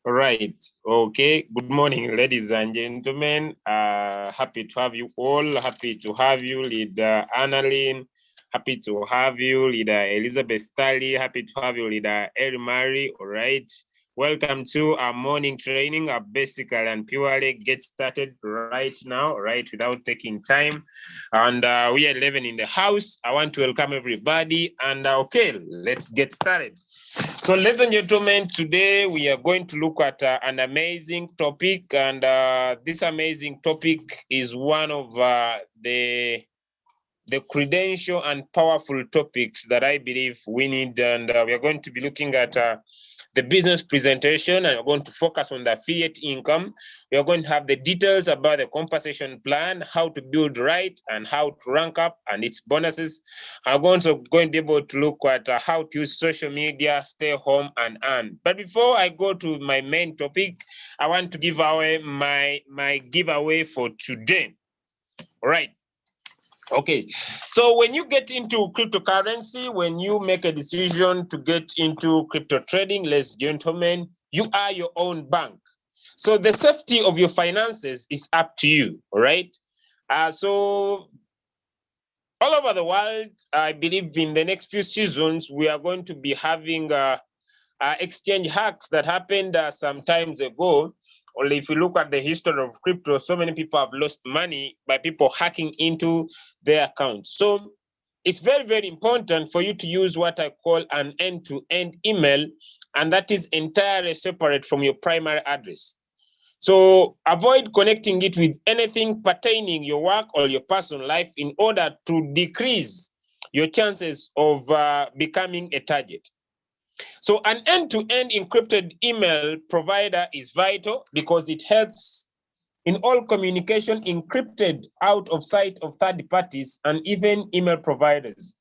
All right. Okay. Good morning, ladies and gentlemen. Happy to have you all. Happy to have you, Leader Annalyn. Happy to have you, Leader Elizabeth Stanley. Happy to have you, Leader Eri Mary. All right. Welcome to our morning training, our basically and purely get started right now, right, without taking time. And we are 11 in the house. I want to welcome everybody. And okay, let's get started. So, ladies and gentlemen, today we are going to look at an amazing topic, and this amazing topic is one of the credential and powerful topics that I believe we need, and we are going to be looking at the business presentation, and we're going to focus on the affiliate income. We are going to have the details about the compensation plan, how to build right, and how to rank up and its bonuses. I'm also going to be able to look at how to use social media, stay home, and earn. But before I go to my main topic, I want to give away my giveaway for today. All right. Okay, so when you get into cryptocurrency, when you make a decision to get into crypto trading, ladies and gentlemen, you are your own bank. So the safety of your finances is up to you, all right? So all over the world, I believe in the next few seasons, we are going to be having exchange hacks that happened some times ago. Only if you look at the history of crypto, so many people have lost money by people hacking into their accounts. So it's very, very important for you to use what I call an end-to-end email, and that is entirely separate from your primary address. So avoid connecting it with anything pertaining your work or your personal life in order to decrease your chances of becoming a target. So an end-to-end encrypted email provider is vital because it helps in all communication encrypted out of sight of third parties and even email providers.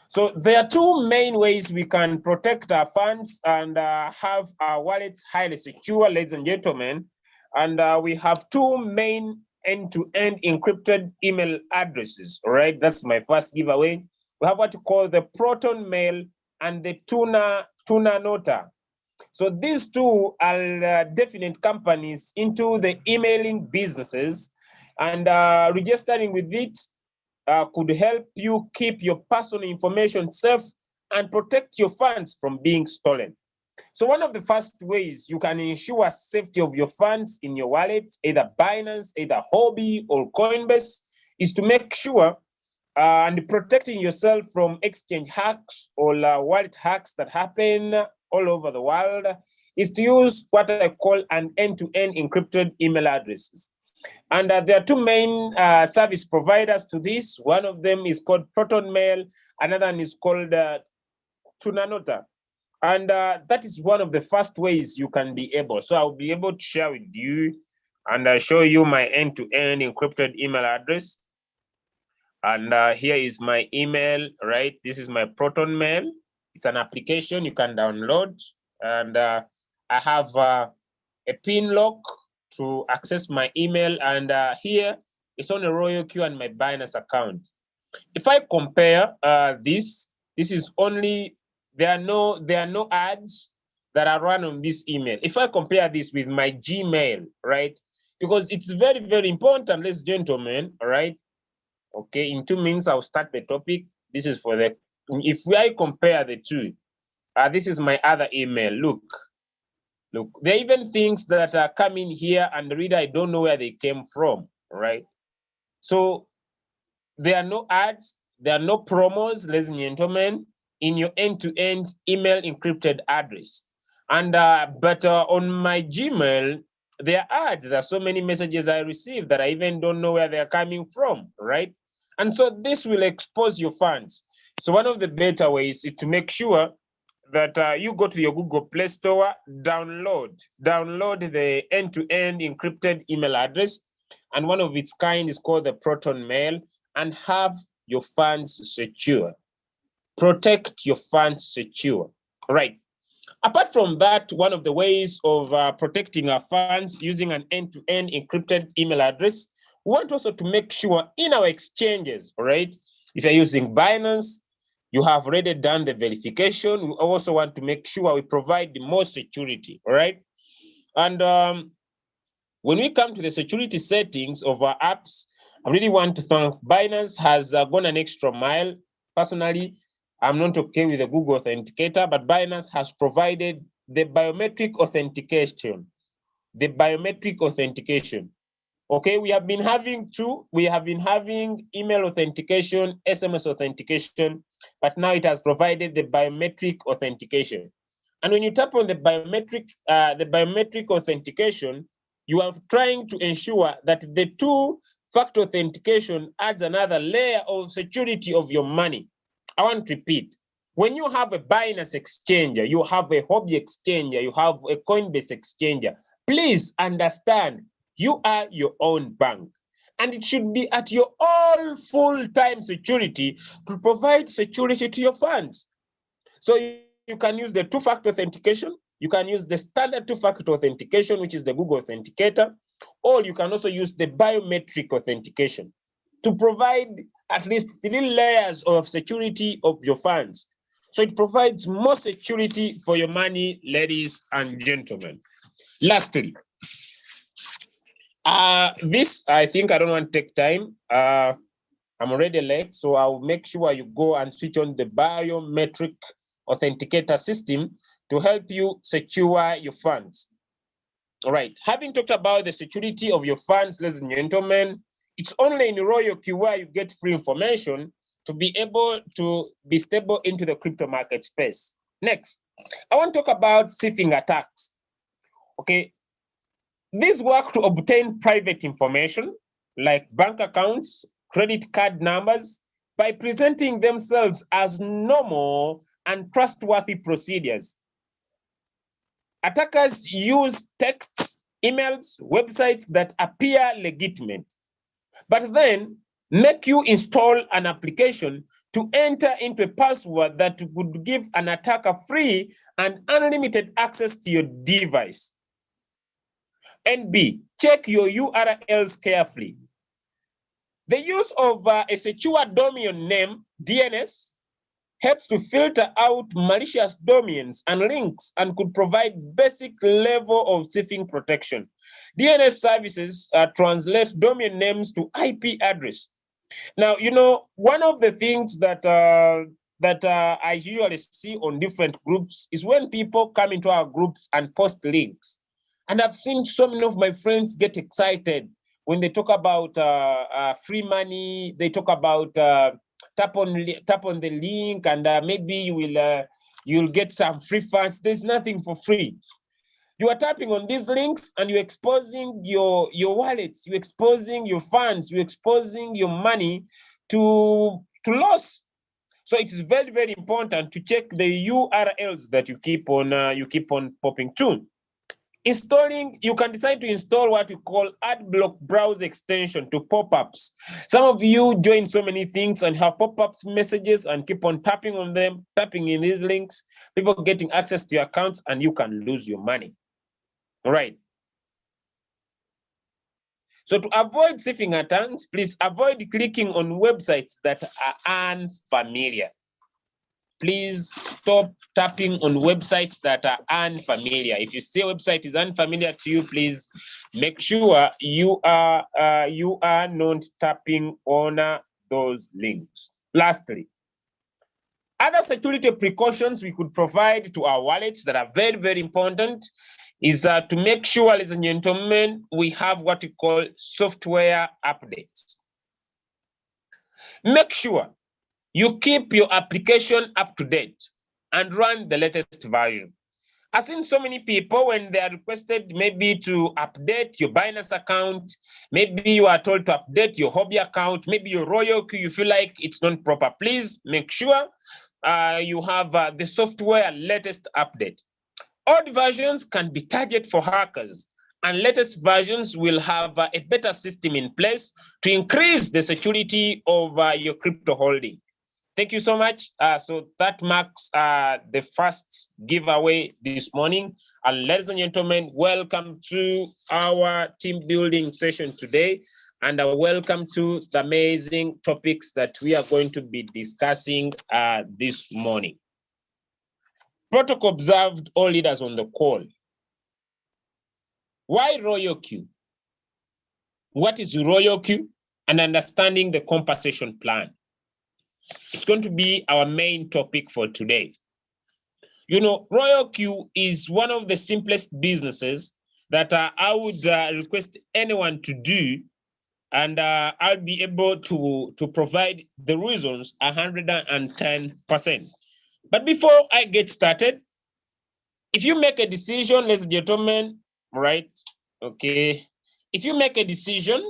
So there are two main ways we can protect our funds and have our wallets highly secure, ladies and gentlemen. And we have two main end-to-end encrypted email addresses, all right? That's my first giveaway. We have what you call the Proton Mail and the Tuna Nota. So these two are definite companies into the emailing businesses, and registering with it could help you keep your personal information safe and protect your funds from being stolen. So one of the first ways you can ensure safety of your funds in your wallet, either Binance, either Hobby or Coinbase, is to make sure and protecting yourself from exchange hacks or wallet hacks that happen all over the world is to use what I call an end-to-end encrypted email addresses. And there are two main service providers to this. One of them is called Proton Mail, another one is called Tuna Nota. And that is one of the first ways you can be able. So I'll be able to share with you and show you my end-to-end encrypted email address. And here is my email, right? This is my Proton Mail. It's an application you can download. And I have a pin lock to access my email. And here it's on a Royal Q and my Binance account. If I compare this is only, there are no ads that are run on this email. If I compare this with my Gmail, right? Because it's very, very important, ladies and gentlemen, all right? Okay, in 2 minutes, I'll start the topic. This is for the, if I compare the two, this is my other email. Look, there are even things that are coming here and the reader, I don't know where they came from, right? So there are no ads, there are no promos, ladies and gentlemen, in your end-to-end email encrypted address. And but on my Gmail, there are ads. There are so many messages I receive that I even don't know where they're coming from, right? And so this will expose your funds. So one of the better ways is to make sure that you go to your Google Play Store, download the end-to-end encrypted email address, and one of its kind is called the Proton Mail, and have your funds secure. Protect your funds secure, right? Apart from that, one of the ways of protecting our funds using an end-to-end encrypted email address, we want also to make sure in our exchanges, all right? If you're using Binance, you have already done the verification. We also want to make sure we provide the most security, all right? And when we come to the security settings of our apps, I really want to thank Binance has gone an extra mile. Personally, I'm not okay with the Google Authenticator, but Binance has provided the biometric authentication. The biometric authentication. Okay, we have been having two. We have been having email authentication, SMS authentication, but now it has provided the biometric authentication. And when you tap on the biometric authentication, you are trying to ensure that the two-factor authentication adds another layer of security of your money. I want to repeat. When you have a Binance exchanger, you have a Hobby exchanger, you have a Coinbase exchanger, please understand you are your own bank. And it should be at your all full-time security to provide security to your funds. So you can use the two-factor authentication, you can use the standard two-factor authentication, which is the Google Authenticator, or you can also use the biometric authentication to provide at least 3 layers of security of your funds. So it provides more security for your money, ladies and gentlemen. Lastly, this, I think I don't want to take time. I'm already late, so I'll make sure you go and switch on the biometric authenticator system to help you secure your funds. All right, having talked about the security of your funds, ladies and gentlemen, it's only in Royal Q where you get free information to be able to be stable into the crypto market space. Next, I want to talk about Siefing Attacks. Okay, these work to obtain private information like bank accounts, credit card numbers, by presenting themselves as normal and trustworthy procedures. Attackers use texts, emails, websites that appear legitimate, but then make you install an application to enter into a password that would give an attacker free and unlimited access to your device. And B, check your URLs carefully. The use of a secure domain name, DNS, helps to filter out malicious domains and links and could provide basic level of Siefing protection. DNS services translate domain names to IP address. Now, you know, one of the things that I usually see on different groups is when people come into our groups and post links. And I've seen so many of my friends get excited when they talk about free money. They talk about tap on the link and maybe you'll get some free funds. There's nothing for free. You are tapping on these links and you're exposing your wallets, you're exposing your funds, you're exposing your money to loss. So it is very, very important to check the URLs that you keep on popping to. Installing, you can decide to install what we call AdBlock browser extension to pop-ups. Some of you join so many things and have pop-ups messages and keep on tapping on them, tapping in these links, people getting access to your accounts, and you can lose your money. All right. So to avoid Siefing attacks, please avoid clicking on websites that are unfamiliar. Please stop tapping on websites that are unfamiliar. If you see a website is unfamiliar to you, please make sure you are not tapping on those links. Lastly, other security precautions we could provide to our wallets that are very, very important is to make sure, ladies and gentlemen, we have what we call software updates. Make sure you keep your application up to date and run the latest version. I've seen so many people when they are requested maybe to update your Binance account, maybe you are told to update your Hobby account, maybe your Royal Q, you feel like it's not proper. Please make sure you have the software latest update. Old versions can be target for hackers, and latest versions will have a better system in place to increase the security of your crypto holding. Thank you so much. So that marks the first giveaway this morning. And ladies and gentlemen, welcome to our team building session today. And welcome to the amazing topics that we are going to be discussing this morning. Protocol observed all leaders on the call. Why royal queue? What is royal queue? And understanding the compensation plan. It's going to be our main topic for today. You know, royal queue is one of the simplest businesses that I would request anyone to do, and I'll be able to provide the reasons 110%. But before I get started, if you make a decision, ladies and gentlemen, right? Okay. If you make a decision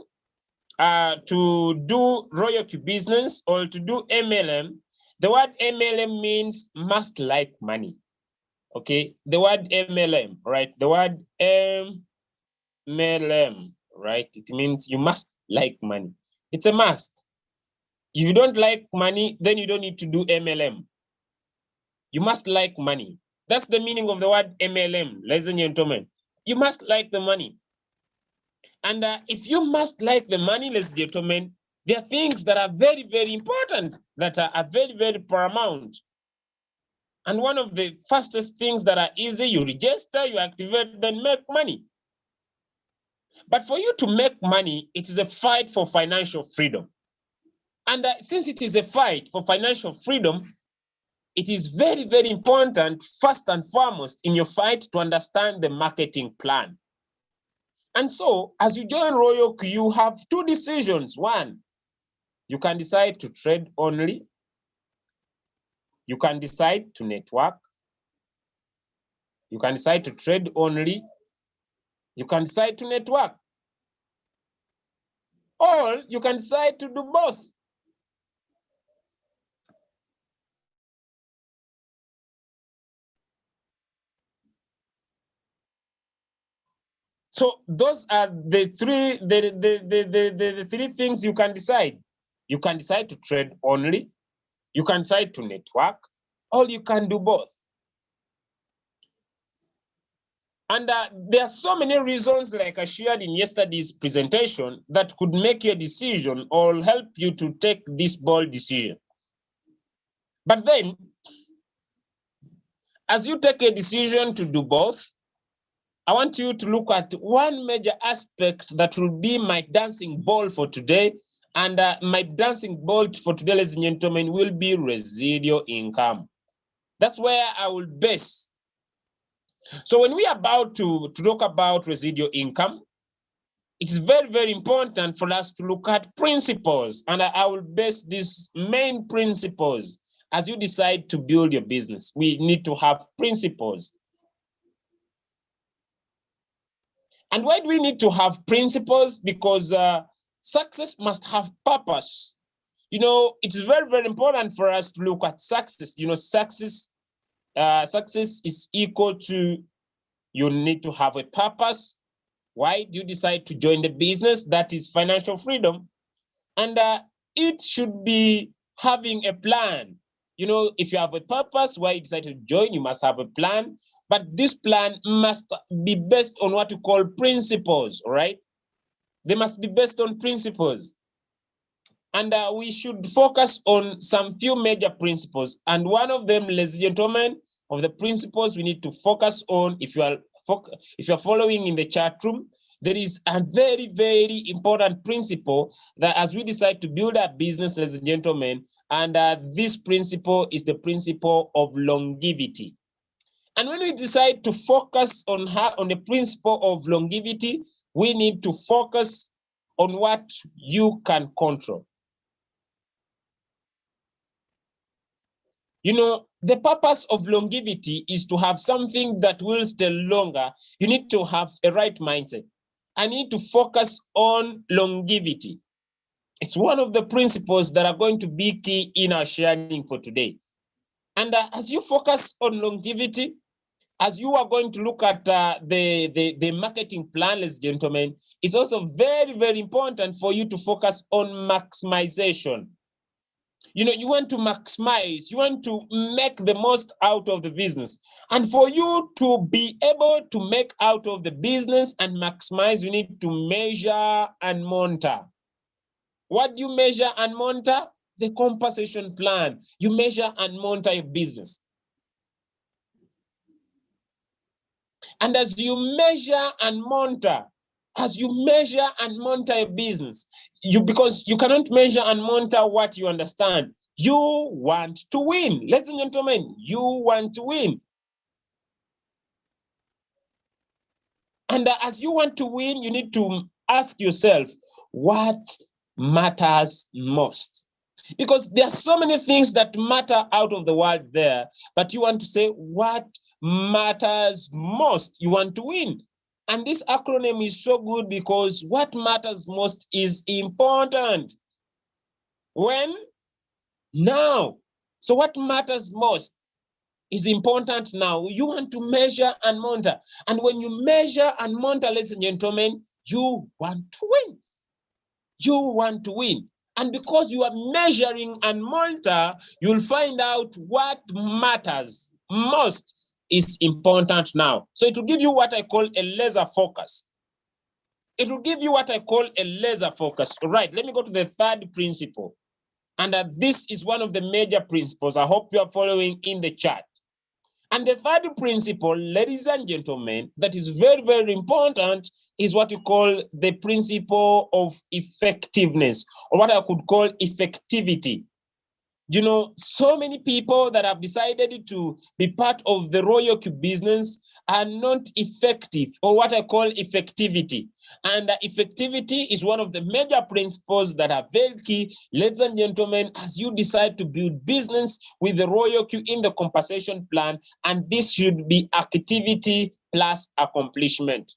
to do royal queue business or to do MLM, the word MLM means must like money. Okay, the word MLM, right? The word MLM, right? It means you must like money. It's a must. If you don't like money, then you don't need to do MLM. You must like money. That's the meaning of the word MLM, ladies and gentlemen. You must like the money. And if you must like the money, ladies and gentlemen, there are things that are very, very important, that are very, very paramount. And one of the fastest things that are easy, you register, you activate, then make money. But for you to make money, it is a fight for financial freedom. And since it is a fight for financial freedom, it is very, very important, first and foremost, in your fight to understand the marketing plan. And so, as you join Royal, you have two decisions. One, you can decide to trade only. You can decide to network. You can decide to trade only. You can decide to network. Or you can decide to do both. So those are the three things you can decide. You can decide to trade only. You can decide to network, or you can do both. And there are so many reasons, like I shared in yesterday's presentation, that could make your decision or help you to take this bold decision. But then, as you take a decision to do both, I want you to look at one major aspect that will be my dancing ball for today. And my dancing ball for today, ladies and gentlemen, will be residual income. That's where I will base. So when we are about to talk about residual income, it's very, very important for us to look at principles. And I will base these main principles as you decide to build your business. We need to have principles. And why do we need to have principles? Because success must have purpose. You know, it's very, very important for us to look at success. You know, success is equal to, you need to have a purpose. Why do you decide to join the business? That is financial freedom. And it should be having a plan. You know, if you have a purpose, why you decide to join, you must have a plan. But this plan must be based on what you call principles, all right? They must be based on principles. And we should focus on some few major principles. And one of them, ladies and gentlemen, of the principles we need to focus on, if you are following in the chat room, there is a very, very important principle that as we decide to build a business, ladies and gentlemen, and this principle is the principle of longevity. And when we decide to focus on the principle of longevity, we need to focus on what you can control. You know, the purpose of longevity is to have something that will stay longer. You need to have a right mindset. I need to focus on longevity. It's one of the principles that are going to be key in our sharing for today. And as you focus on longevity, as you are going to look at the marketing plan, ladies and gentlemen, it's also very, very important for you to focus on maximization. You know, you want to maximize, you want to make the most out of the business. And for you to be able to make out of the business and maximize, you need to measure and monitor. What do you measure and monitor? The compensation plan. You measure and monitor your business. And as you measure and monitor a business, because you cannot measure and monitor what you understand. You want to win. Ladies and gentlemen, you want to win. And as you want to win, you need to ask yourself, what matters most? Because there are so many things that matter out of the world there, but you want to say what matters most. You want to win. And this acronym is so good because what matters most is important. When? Now. So what matters most is important now. You want to measure and monitor. And when you measure and monitor, ladies and gentlemen, you want to win. You want to win. And because you are measuring and monitor, you'll find out what matters most is important now. So it will give you what I call a laser focus. It will give you what I call a laser focus. Right, let me go to the third principle. And this is one of the major principles. I hope you are following in the chat. And the third principle, ladies and gentlemen, that is very, very important is what you call the principle of effectiveness, or what I could call effectivity. You know, so many people that have decided to be part of the Royal Q business are not effective, or what I call effectivity. And effectivity is one of the major principles that are very key, ladies and gentlemen, as you decide to build business with the Royal Q in the compensation plan. And this should be activity plus accomplishment.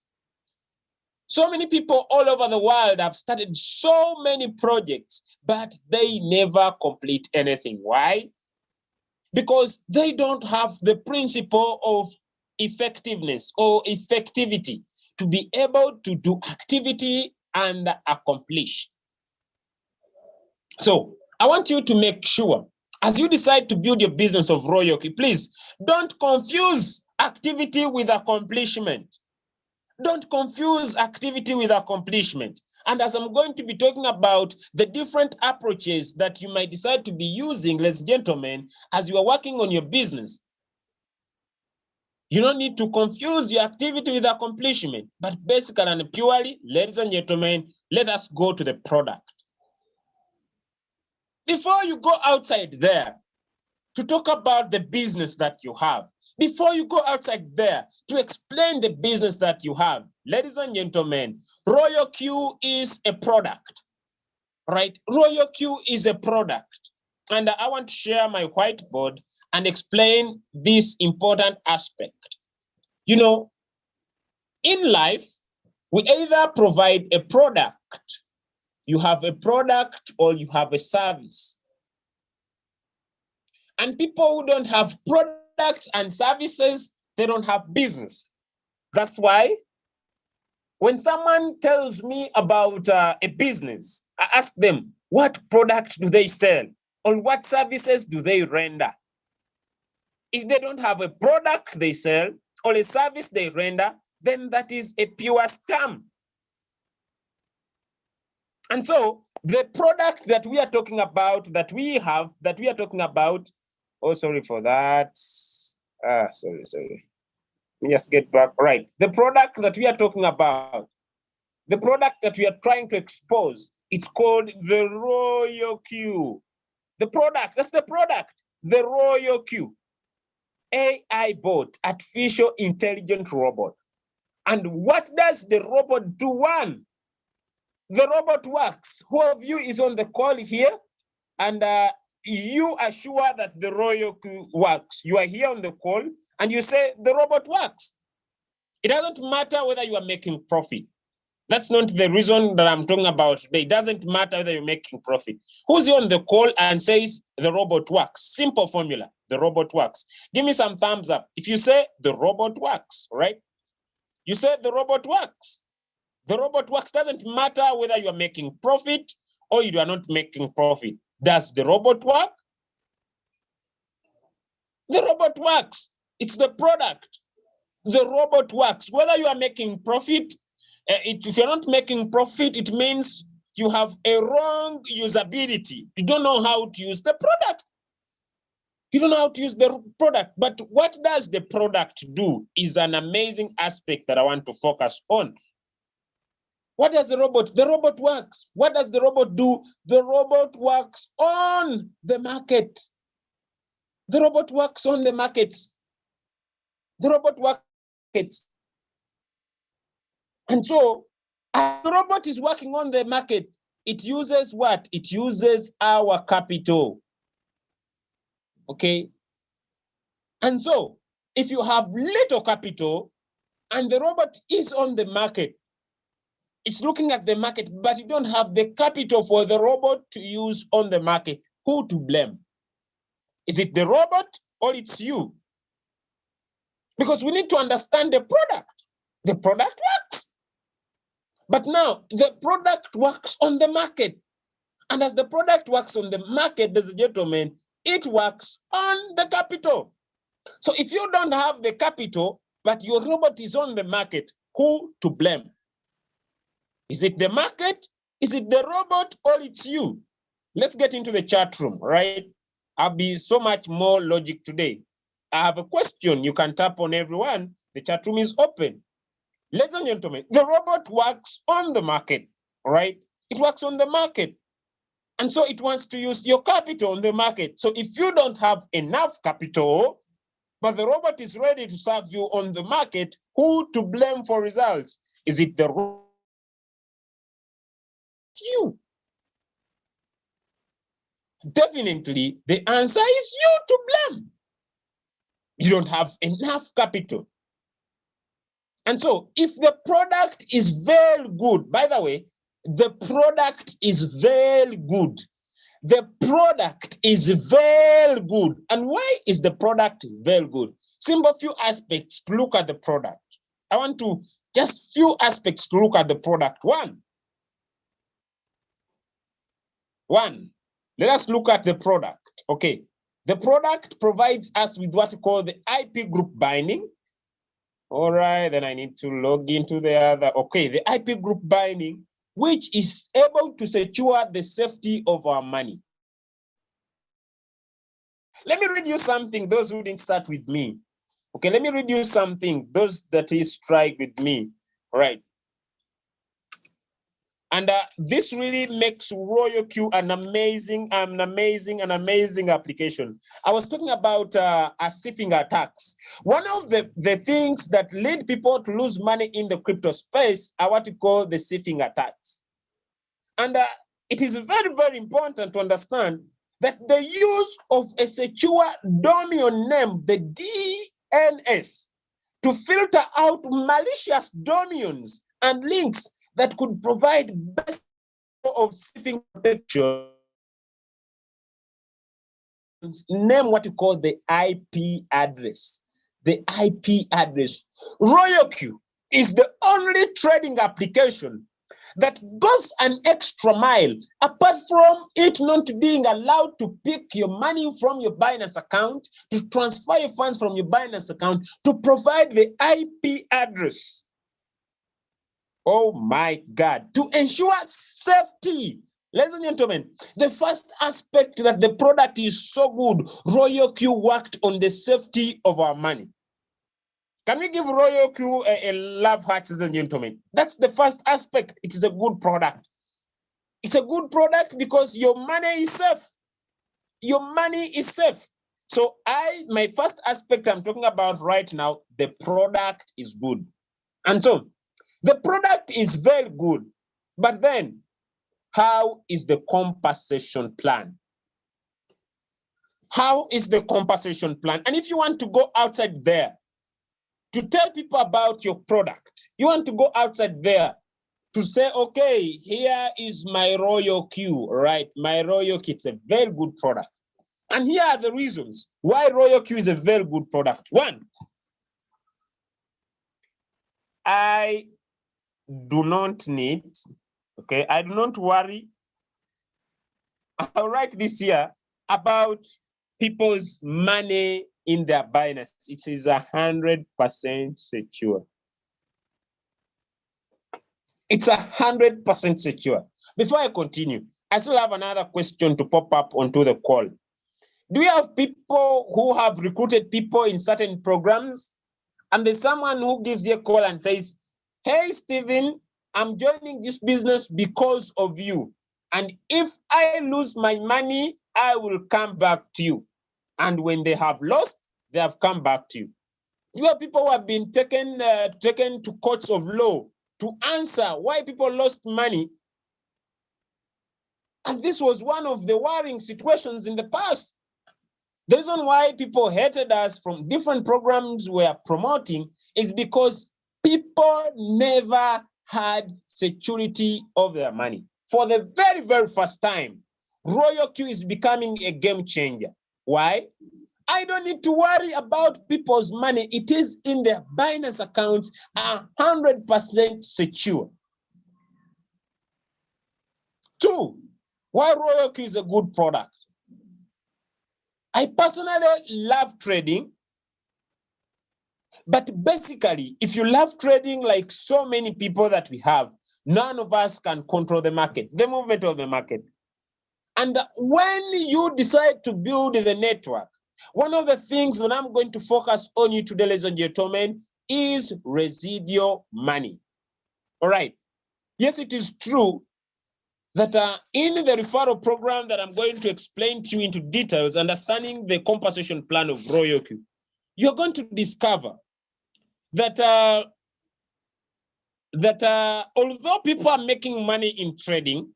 So many people all over the world have started so many projects, but they never complete anything. Why? Because they don't have the principle of effectiveness or effectivity to be able to do activity and accomplish. So I want you to make sure, as you decide to build your business of royalty, please don't confuse activity with accomplishment. Don't confuse activity with accomplishment. And as I'm going to be talking about the different approaches that you might decide to be using, ladies and gentlemen, as you are working on your business, you don't need to confuse your activity with accomplishment. But basically and purely, ladies and gentlemen, let us go to the product. Before you go outside there to talk about the business that you have, before you go outside there to explain the business that you have, ladies and gentlemen, Royal Q is a product, right? Royal Q is a product. And I want to share my whiteboard and explain this important aspect. You know, in life, we either provide a product, you have a product, or you have a service. And people who don't have products and services, they don't have business. That's why when someone tells me about a business, I ask them, what product do they sell? Or what services do they render? If they don't have a product they sell or a service they render, then that is a pure scam. And so the product that we are talking about, that we are talking about, oh, sorry for that. Sorry. Let me just get back. Right. The product that we are talking about, the product that we are trying to expose, it's called the Royal Q. The product, that's the product, the Royal Q. AI bot, artificial intelligent robot. And what does the robot do? One, the robot works. Who of you is on the call here? And you are sure that the Royal Q works. You are here on the call and you say the robot works. It doesn't matter whether you are making profit. That's not the reason that I'm talking about today. It doesn't matter whether you're making profit. Who's here on the call and says the robot works? Simple formula, the robot works. Give me some thumbs up if you say the robot works, right? You say the robot works. The robot works. Doesn't matter whether you are making profit or you are not making profit. Does the robot work? The robot works. It's the product. The robot works. Whether you are making profit, if you're not making profit, it means you have a wrong usability. You don't know how to use the product. You don't know how to use the product. But what does the product do is an amazing aspect that I want to focus on. What does the robot? The robot works. What does the robot do? The robot works on the market. The robot works on the markets. The robot works. And so, as the robot is working on the market, it uses what? It uses our capital. Okay? And so, if you have little capital and the robot is on the market, it's looking at the market, but you don't have the capital for the robot to use on the market, who to blame? Is it the robot or it's you? Because we need to understand the product. The product works. But now the product works on the market. And as the product works on the market, ladies and gentlemen, it works on the capital. So if you don't have the capital, but your robot is on the market, who to blame? Is it the market? Is it the robot or it's you? Let's get into the chat room, right? I'll be so much more logic today. I have a question. You can tap on everyone. The chat room is open. Ladies and gentlemen, the robot works on the market, right? It works on the market. And so it wants to use your capital on the market. So if you don't have enough capital, but the robot is ready to serve you on the market, who to blame for results? Is it the robot? You? Definitely, the answer is you to blame. You don't have enough capital. And so if the product is very good, by the way, the product is very good. The product is very good. And why is the product very good? Simple few aspects to look at the product. I want to just few aspects to look at the product. One, let us look at the product. Okay. The product provides us with what we call the IP group binding. All right, then I need to log into the other. Okay, the IP group binding, which is able to secure the safety of our money. Let me read you something, those who didn't start with me. Okay, let me read you something, those that is strike with me. All right. And this really makes RoyalQ an amazing application. I was talking about Siefing Attacks. One of the things that lead people to lose money in the crypto space are what we call the Siefing Attacks. And it is very, very important to understand that the use of a secure domain name, the DNS, to filter out malicious domains and links that could provide best of siefing protection, name what you call the IP address. The IP address. RoyalQ is the only trading application that goes an extra mile, apart from it not being allowed to pick your money from your Binance account, to transfer your funds from your Binance account, to provide the IP address. Oh my God, to ensure safety. Ladies and gentlemen, the first aspect that the product is so good, RoyalQ worked on the safety of our money. Can we give RoyalQ a love heart, ladies and gentlemen? That's the first aspect. It is a good product. It's a good product because your money is safe. Your money is safe. So my first aspect I'm talking about right now, the product is good. And so the product is very good, but then how is the compensation plan? How is the compensation plan? And if you want to go outside there to tell people about your product, you want to go outside there to say, okay, here is my RoyalQ, right? My RoyalQ, it's a very good product. And here are the reasons why RoyalQ is a very good product. One, I do not need, okay, I do not worry. I'll write this here about people's money in their Binance. It is 100% secure. It's 100% secure. Before I continue, I still have another question to pop up onto the call. Do we have people who have recruited people in certain programs? And there's someone who gives you a call and says, hey, Stephen, I'm joining this business because of you. And if I lose my money, I will come back to you. And when they have lost, they have come back to you. You have people who have been taken to courts of law to answer why people lost money. And this was one of the worrying situations in the past. The reason why people hated us from different programs we are promoting is because people never had security of their money. For the very, very first time, Royal Q is becoming a game changer. Why? I don't need to worry about people's money. It is in their Binance accounts, 100% secure. 2, why Royal Q is a good product. I personally love trading, but basically, if you love trading like so many people that we have, none of us can control the market, the movement of the market. And when you decide to build the network, one of the things that I'm going to focus on you today, ladies and gentlemen, is residual money. All right. Yes, it is true that in the referral program that I'm going to explain to you into details, understanding the compensation plan of Royal Q, you're going to discover that although people are making money in trading,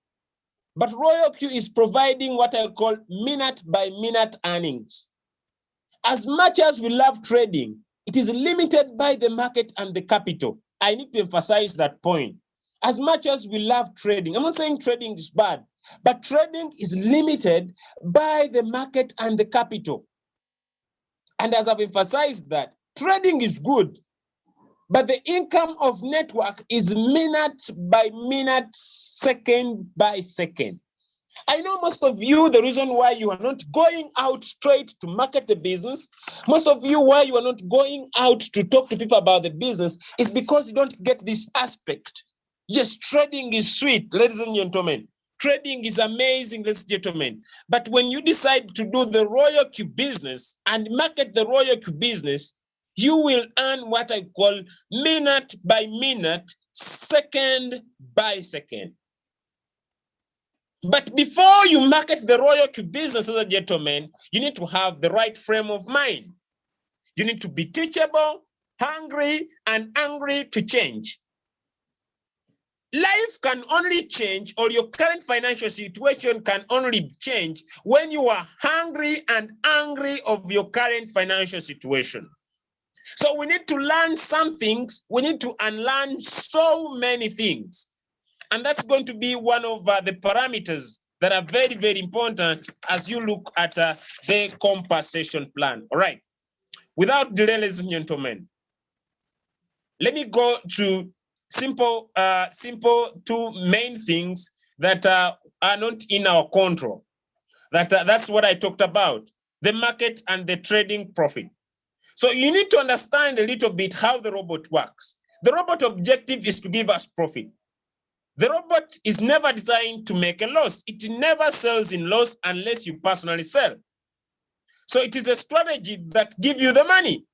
but Royal Q is providing what I call minute-by-minute earnings. As much as we love trading, it is limited by the market and the capital. I need to emphasize that point. As much as we love trading, I'm not saying trading is bad, but trading is limited by the market and the capital. And as I've emphasized that, trading is good, but the income of network is minute by minute, second by second. I know most of you, the reason why you are not going out straight to market the business, most of you why you are not going out to talk to people about the business is because you don't get this aspect. Yes, trading is sweet, ladies and gentlemen. Trading is amazing, ladies and gentlemen. But when you decide to do the Royal Q business and market the Royal Q business, you will earn what I call minute by minute, second by second. But before you market the Royal Q business, as a gentleman, you need to have the right frame of mind. You need to be teachable, hungry, and angry to change. Life can only change, or your current financial situation can only change when you are hungry and angry of your current financial situation. So we need to learn some things. We need to unlearn so many things. And that's going to be one of the parameters that are very, very important as you look at the compensation plan. All right. Without delay, ladies and gentlemen, let me go to simple 2 main things that are not in our control. That's what I talked about, the market and the trading profit. So you need to understand a little bit how the robot works. The robot objective is to give us profit. The robot is never designed to make a loss. It never sells in loss unless you personally sell. So it is a strategy that gives you the money.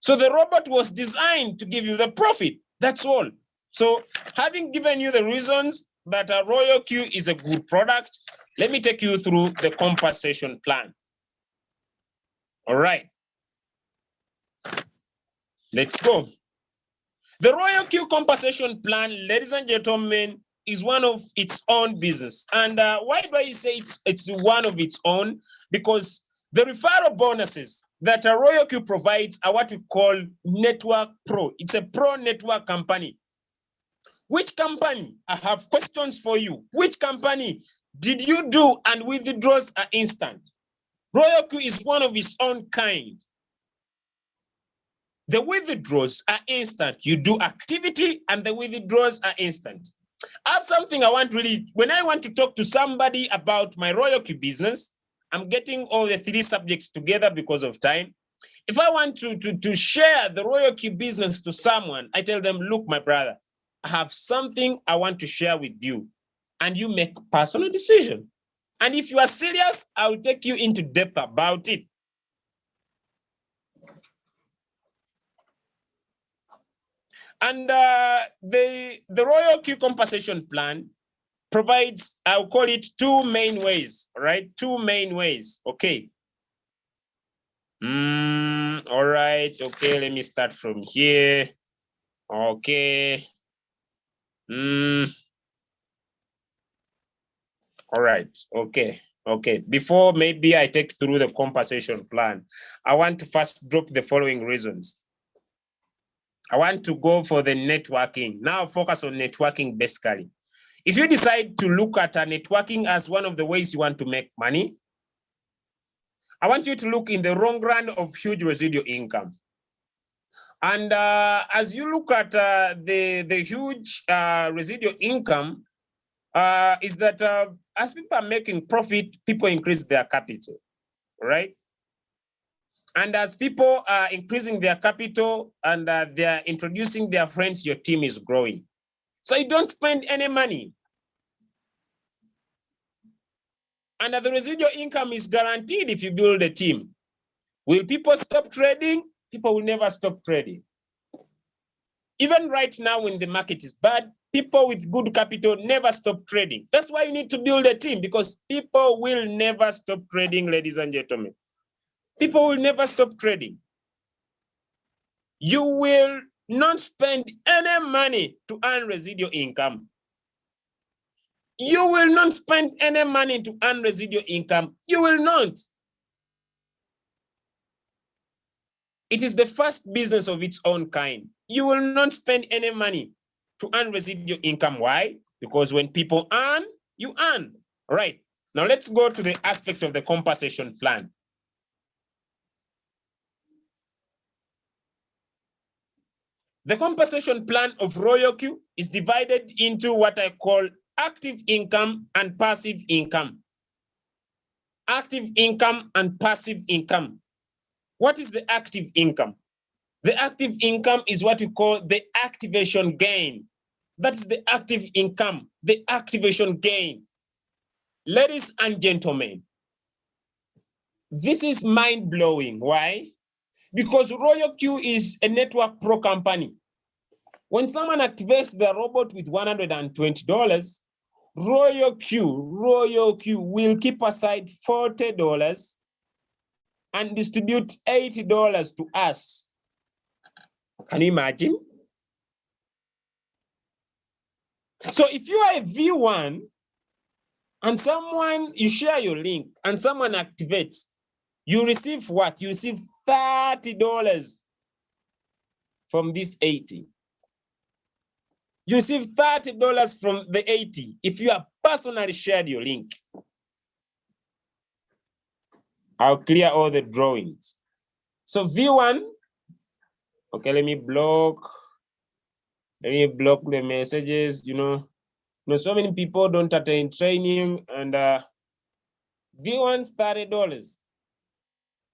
So the robot was designed to give you the profit. That's all. So having given you the reasons that a Royal Q is a good product, let me take you through the compensation plan. All right. Let's go. The Royal Q compensation plan, ladies and gentlemen, is one of its own business. And why do I say it's one of its own? Because the referral bonuses that a Royal Q provides are what we call Network Pro. It's a pro network company. Which company? I have questions for you. Which company did you do and withdrawals are instant? Royal Q is one of its own kind. The withdrawals are instant. You do activity and the withdrawals are instant. I have something I want really, when I want to talk to somebody about my Royal Q business, I'm getting all the 3 subjects together because of time. If I want to share the Royal Q business to someone, I tell them, look, my brother, I have something I want to share with you, and you make personal decision. And if you are serious, I'll take you into depth about it. And the Royal Q compensation plan provides, I'll call it two main ways, right? Two main ways, okay. All right, okay, let me start from here. Okay. All right, okay. Okay, before maybe I take through the compensation plan, I want to first drop the following reasons. I want to go for the networking. Now focus on networking basically. If you decide to look at networking as one of the ways you want to make money, I want you to look in the long run of huge residual income. And as you look at the huge residual income, is that as people are making profit, people increase their capital, right? And as people are increasing their capital and they're introducing their friends, your team is growing. So you don't spend any money. And the residual income is guaranteed if you build a team. Will people stop trading? People will never stop trading. Even right now when the market is bad, people with good capital never stop trading. That's why you need to build a team, because people will never stop trading, ladies and gentlemen. People will never stop trading. You will not spend any money to earn residual income. You will not spend any money to earn residual income. You will not. It is the first business of its own kind. You will not spend any money to earn residual income. Why? Because when people earn, you earn. All right. Now let's go to the aspect of the compensation plan. The compensation plan of Royal Q is divided into what I call active income and passive income. Active income and passive income. What is the active income? The active income is what we call the activation gain. That is the active income, the activation gain. Ladies and gentlemen, this is mind-blowing. Why? Because Royal Q is a network pro company. When someone activates the robot with $120, Royal Q will keep aside $40 and distribute $80 to us. Can you imagine? So if you are a V1 and you share your link and someone activates, you receive what? You receive $30 from this 80. You receive $30 from the 80 if you have personally shared your link. I'll clear all the drawings. So V1, okay, let me block the messages, so many people don't attend training, and V1's $30.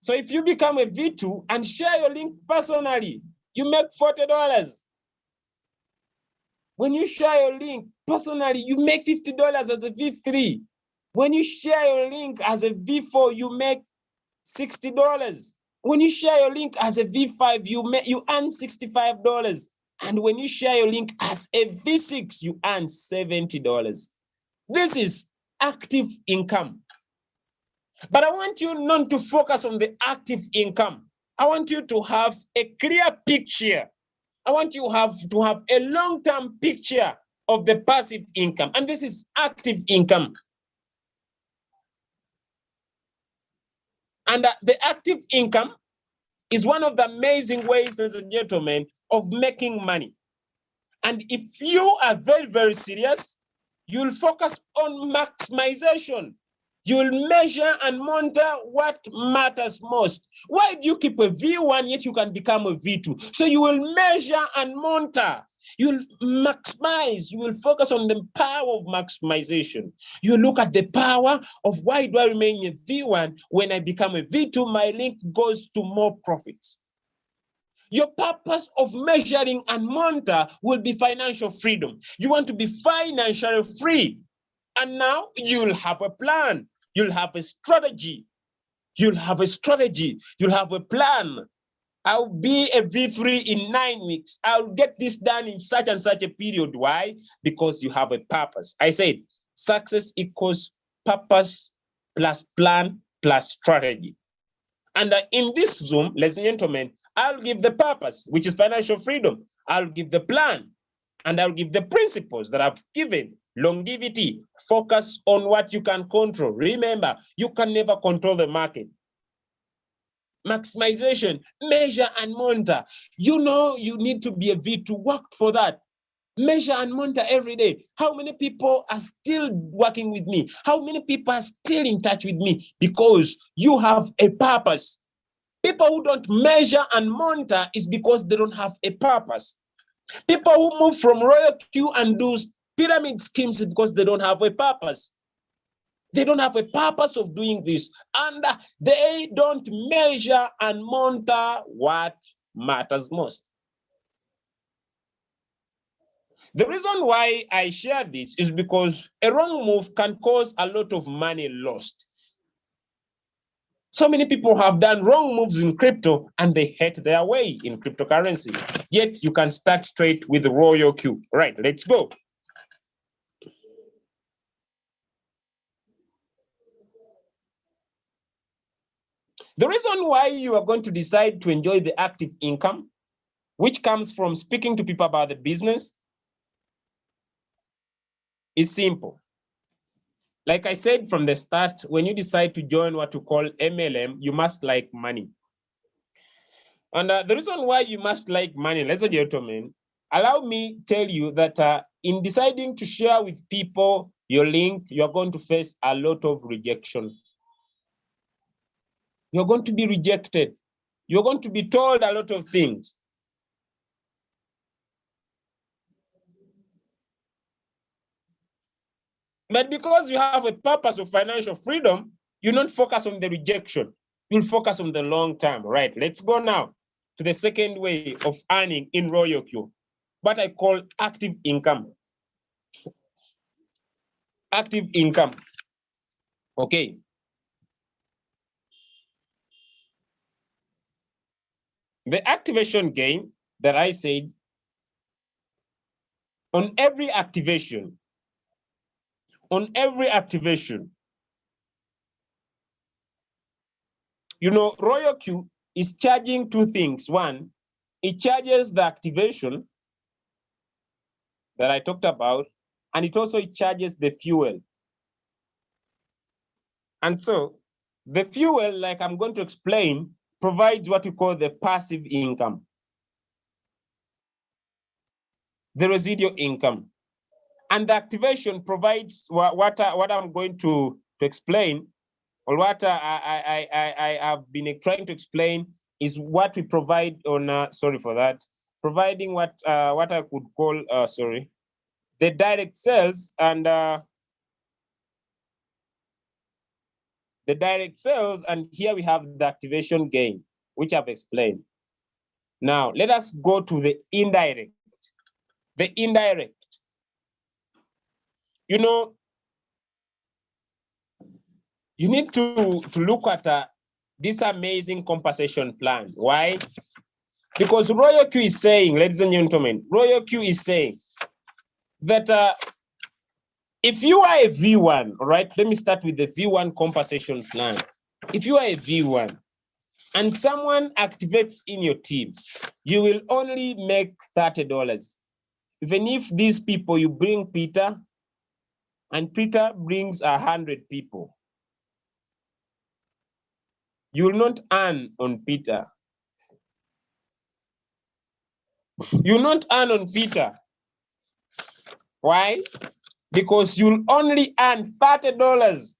So if you become a V2 and share your link personally, you make $40. When you share your link personally, you make $50 as a V3. When you share your link as a V4, you make $60. When you share your link as a V5, you earn $65. And when you share your link as a V6, you earn $70. This is active income. But I want you not to focus on the active income. I want you to have a clear picture. I want you to have a long-term picture of the passive income. And this is active income. And the active income is one of the amazing ways, ladies and gentlemen, of making money. And if you are very, very serious, you'll focus on maximization. You'll measure and monitor what matters most. Why do you keep a V1 yet you can become a V2? So you will measure and monitor. You'll maximize. You will focus on the power of maximization. You look at the power of why do I remain a V1 when I become a V2? My link goes to more profits. Your purpose of measuring and monitor will be financial freedom. You want to be financially free. And now you'll have a plan. You'll have a strategy. You'll have a strategy. You'll have a plan. I'll be a V3 in 9 weeks. I'll get this done in such and such a period. Why? Because you have a purpose. I said success equals purpose plus plan plus strategy. And in this Zoom, ladies and gentlemen, I'll give the purpose, which is financial freedom. I'll give the plan, and I'll give the principles that I've given. Longevity, focus on what you can control. Remember, you can never control the market. Maximization, measure and monitor. You know you need to be a V2, work for that. Measure and monitor every day. How many people are still working with me? How many people are still in touch with me? Because you have a purpose. People who don't measure and monitor is because they don't have a purpose. People who move from Royal Q and do pyramid schemes is because they don't have a purpose. They don't have a purpose of doing this, and they don't measure and monitor what matters most. The reason why I share this is because a wrong move can cause a lot of money lost. So many people have done wrong moves in crypto and they hate their way in cryptocurrency. Yet you can start straight with the Royal Q. Right, let's go. The reason why you are going to decide to enjoy the active income, which comes from speaking to people about the business, is simple. Like I said from the start, when you decide to join what you call MLM, you must like money. And the reason why you must like money, ladies and gentlemen, allow me tell you that in deciding to share with people your link, you're going to face a lot of rejection. You're going to be rejected. You're going to be told a lot of things. But because you have a purpose of financial freedom, you don't focus on the rejection. You'll focus on the long term, right? Let's go now to the second way of earning in Royal Q, what I call active income. Active income. Okay. The activation gain that I said, on every activation, you know, Royal Q is charging two things. One, it charges the activation that I talked about, and it also charges the fuel. And so the fuel, like I'm going to explain, provides what we call the passive income, the residual income. And the activation provides what I'm going to explain, or what I have been trying to explain, is what we provide on, sorry for that, providing what I could call, the direct sales and the direct sales, and here we have the activation gain, which I've explained. Now, let us go to the indirect. The indirect. You know, you need to look at this amazing compensation plan. Why? Because Royal Q is saying, ladies and gentlemen, Royal Q is saying that if you are a V1, all right, let me start with the V1 compensation plan. If you are a V1 and someone activates in your team, you will only make $30. Even if these people, you bring Peter, and Peter brings 100 people, you will not earn on Peter. You will not earn on Peter. Why? Because you'll only earn $30.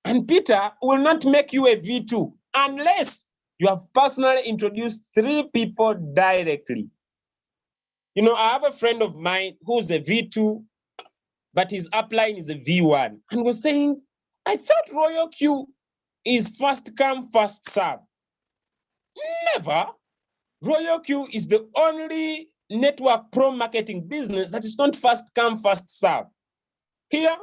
And Peter will not make you a V2 unless you have personally introduced 3 people directly. You know, I have a friend of mine who's a V2, but his upline is a V1, and was saying, I thought Royal Q is first come, first serve. Never. Royal Q is the only network pro marketing business that is not first come, first serve. here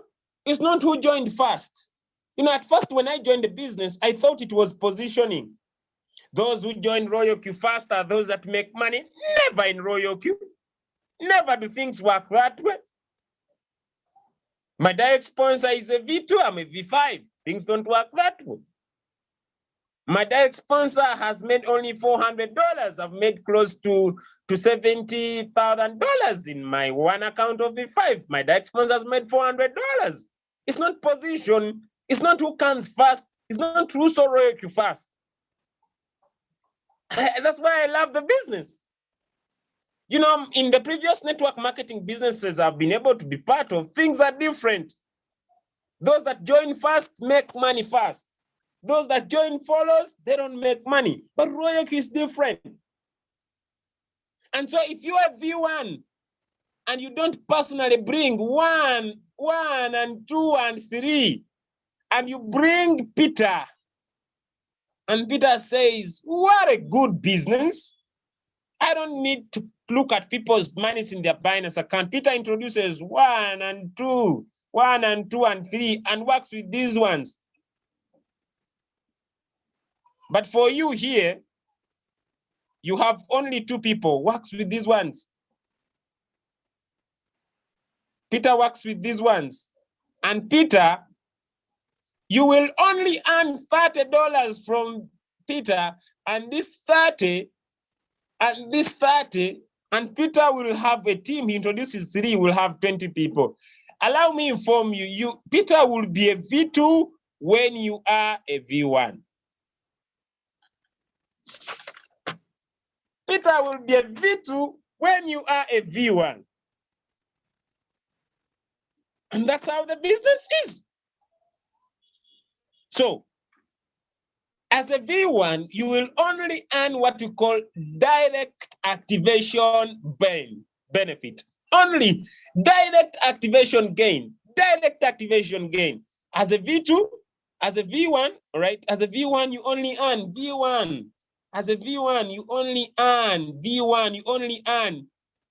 is not who joined first. You know, at first when I joined the business, I thought it was positioning. Those who join Royal Q first are those that make money. Never in Royal Q. Never do things work that way. My direct sponsor is a V2, I'm a V5. Things don't work that way. My direct sponsor has made only $400. I've made close to $70,000 in my one account of V5. My direct sponsor has made $400. It's not position. It's not who comes first. It's not who saw Royal Q first. That's why I love the business. You know, in the previous network marketing businesses I've been able to be part of, things are different. Those that join first make money first. Those that join follows, they don't make money. But Royal Q is different. And so if you are V1 and you don't personally bring one and two and three, and you bring Peter, and Peter says, what a good business. I don't need to look at people's monies in their Binance account. Peter introduces 1 and 2, 1 and 2 and 3, and works with these ones. But for you here, you have only 2 people, works with these ones. Peter works with these ones. And Peter, you will only earn $30 from Peter, and this 30, and this 30, and Peter will have a team. He introduces 3, will have 20 people. Allow me inform you, Peter will be a V2 when you are a V1. Peter will be a V2 when you are a V1. And that's how the business is. So, as a V1, you will only earn what we call direct activation benefit. Only direct activation gain. Direct activation gain. As a V2, as a V1, all right? As a V1, you only earn V1. As a V1, you only earn V1. You only earn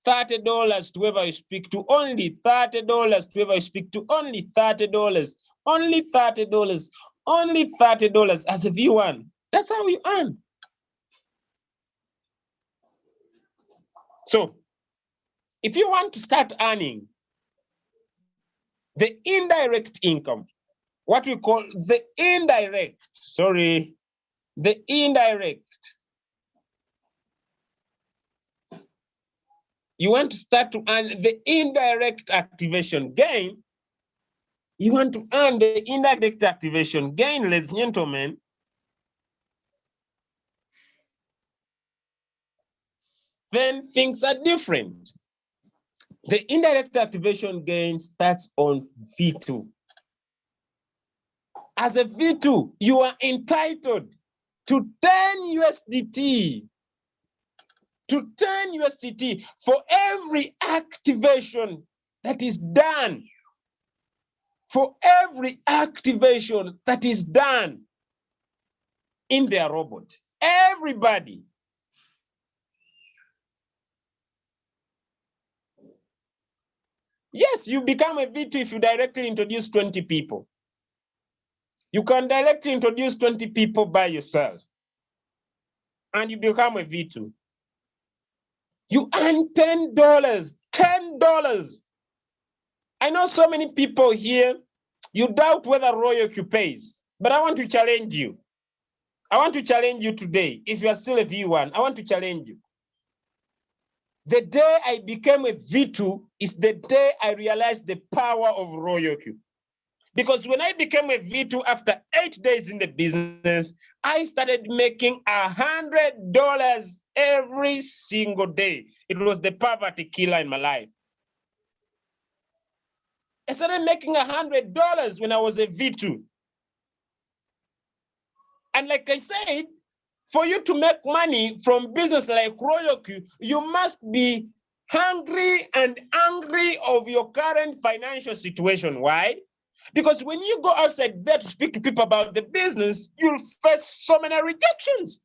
$30 to whoever you speak to. Only $30 to whoever you speak to. Only $30. Only $30. Only $30 as a V1. That's how you earn. So, if you want to start earning the indirect income, what we call the indirect, you want to start to earn the indirect activation gain, you want to earn the indirect activation gain, ladies and gentlemen, then things are different. The indirect activation gain starts on V2. As a V2, you are entitled to 10 USDT. To 10 USDT for every activation that is done. For every activation that is done in their robot. Everybody. Yes, you become a V2 if you directly introduce 20 people. You can directly introduce 20 people by yourself. And you become a V2. You earn $10. $10. I know so many people here, you doubt whether Royal Q pays. But I want to challenge you. I want to challenge you today. If you are still a V1, I want to challenge you. The day I became a V2 is the day I realized the power of Royal Q. Because when I became a V2 after 8 days in the business, I started making $100 every single day. It was the poverty killer in my life. I started making $100 when I was a V2. And like I said, for you to make money from business like Royal Q, you must be hungry and angry of your current financial situation. Why? Because when you go outside there to speak to people about the business, you'll face so many rejections.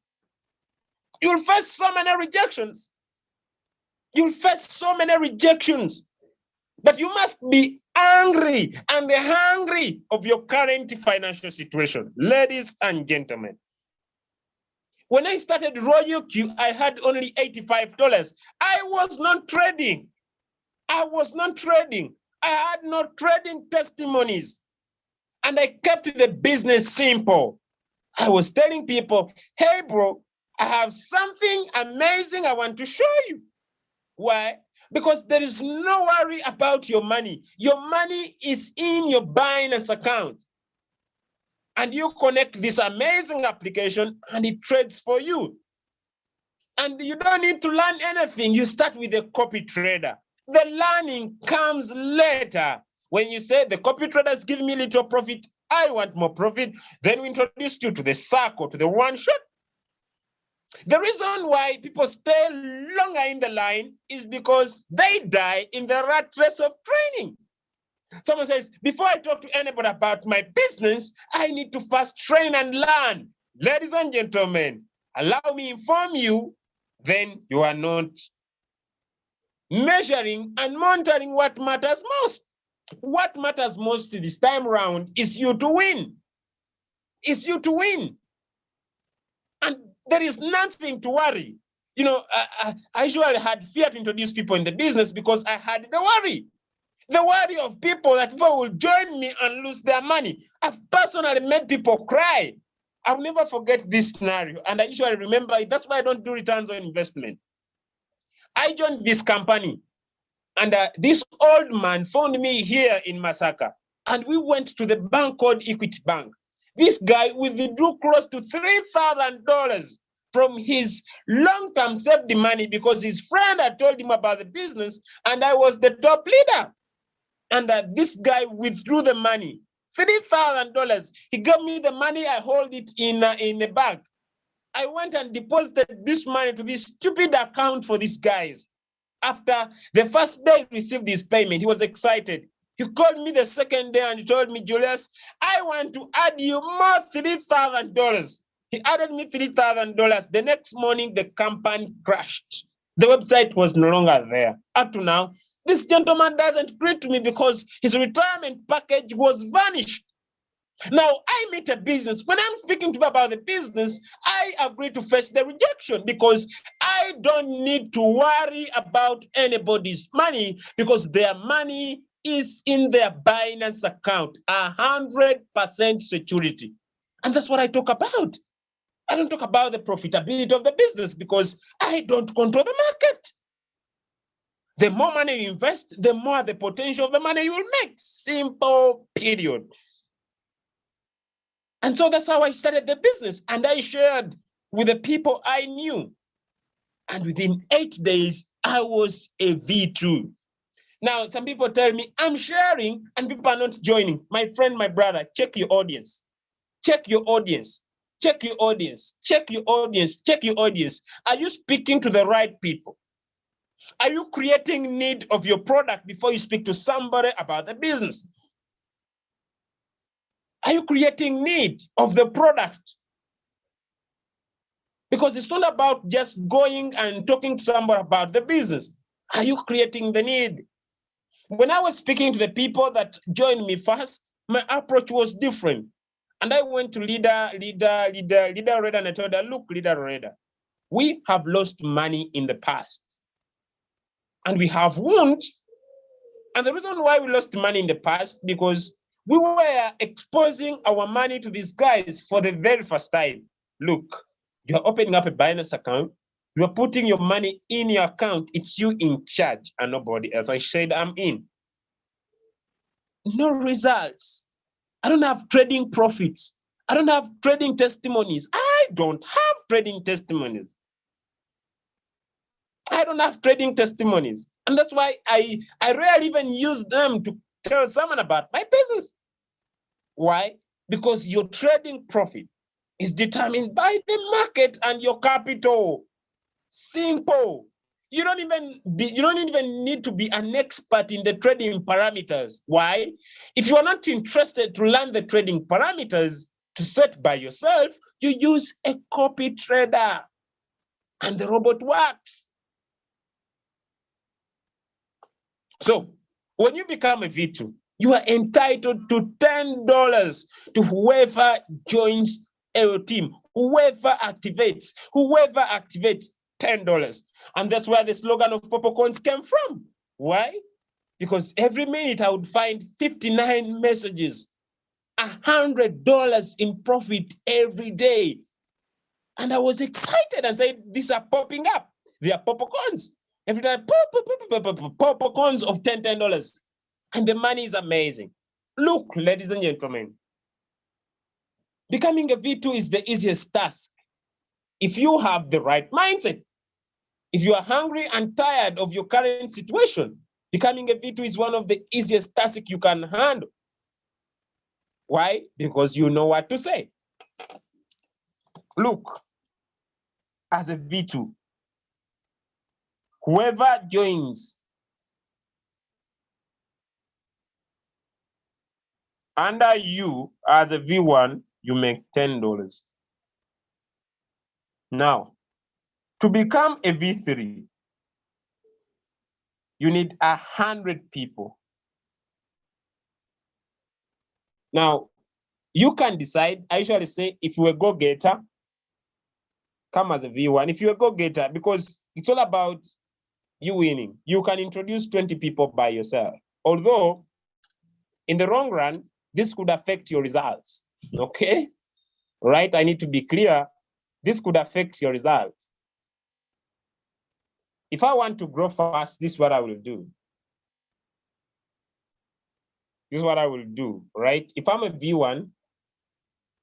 You'll face so many rejections. You'll face so many rejections. But you must be angry and hungry of your current financial situation. Ladies and gentlemen, when I started Royal Q, I had only $85. I was not trading. I had no trading testimonies. And I kept the business simple. I was telling people, hey, bro, I have something amazing I want to show you. Why? Because there is no worry about your money. Your money is in your Binance account. And you connect this amazing application and it trades for you. And you don't need to learn anything. You start with a copy trader. The learning comes later. When you say the copy trader is giving me little profit, I want more profit. Then we introduce you to the circle, to the one shot. The reason why people stay longer in the line is because they die in the rat race of training. Someone says, before I talk to anybody about my business, I need to first train and learn. Ladies and gentlemen, allow me inform you, then you are not measuring and monitoring what matters most. What matters most this time around is you to win. It's you to win. And there is nothing to worry. You know, I usually had fear to introduce people in the business because I had the worry of people that people will join me and lose their money. I've personally made people cry. I'll never forget this scenario. And I usually remember it. That's why I don't do returns on investment. I joined this company and this old man found me here in Masaka. And we went to the bank called Equity Bank. This guy withdrew close to $3,000 from his long-term saved money because his friend had told him about the business and I was the top leader. And this guy withdrew the money, $3,000. He gave me the money, I hold it in a bag. I went and deposited this money to this stupid account for these guys. After the first day he received his payment, he was excited. He called me the second day and he told me, Julius, I want to add you more $3,000. He added me $3,000. The next morning, the company crashed. The website was no longer there. Up to now, this gentleman doesn't greet me because his retirement package was vanished. Now, I meet a business. When I'm speaking to you about the business, I agree to face the rejection because I don't need to worry about anybody's money because their money is in their Binance account, 100% security. And that's what I talk about. I don't talk about the profitability of the business because I don't control the market. The more money you invest, the more the potential of the money you will make. Simple, period. And so that's how I started the business. And I shared with the people I knew. And within 8 days, I was a V2. Now, some people tell me, I'm sharing and people are not joining. My friend, my brother, check your audience. Check your audience. Check your audience. Check your audience. Check your audience. Are you speaking to the right people? Are you creating need of your product before you speak to somebody about the business? Are you creating need of the product? Because it's not about just going and talking to somebody about the business. Are you creating the need? When I was speaking to the people that joined me first, my approach was different. And I went to leader Reda, and I told her, look, leader Reda, we have lost money in the past. And we have wounds. And the reason why we lost money in the past, because we were exposing our money to these guys for the very first time. Look, you're opening up a Binance account. You're putting your money in your account. It's you in charge and nobody else. I said, I'm in. No results. I don't have trading profits. I don't have trading testimonies. I don't have trading testimonies. I don't have trading testimonies. And that's why I rarely even use them to tell someone about my business. Why? Because your trading profit is determined by the market and your capital. Simple. You don't even need to be an expert in the trading parameters. Why? If you are not interested to learn the trading parameters to set by yourself, you use a copy trader and the robot works. So When you become a V2, you are entitled to $10 to whoever joins your team, whoever activates $10. And that's where the slogan of Popcorns came from. Why? Because every minute I would find 59 messages, $100 in profit every day. And I was excited and said, these are popping up. They are popcorns. Every day, popcorns of $10. And the money is amazing. Look, ladies and gentlemen, becoming a V2 is the easiest task if you have the right mindset. If you are hungry and tired of your current situation, becoming a V2 is one of the easiest tasks you can handle. Why? Because you know what to say. Look, as a V2, whoever joins under you as a V1, you make $10. Now, to become a V3, you need 100 people. Now, you can decide. I usually say, if you're a go-getter, come as a V1. If you're a go-getter, because it's all about you winning, you can introduce 20 people by yourself. Although, in the long run, this could affect your results, okay? Right? I need to be clear. This could affect your results. If I want to grow fast, this is what I will do. This is what I will do, right? If I'm a V1,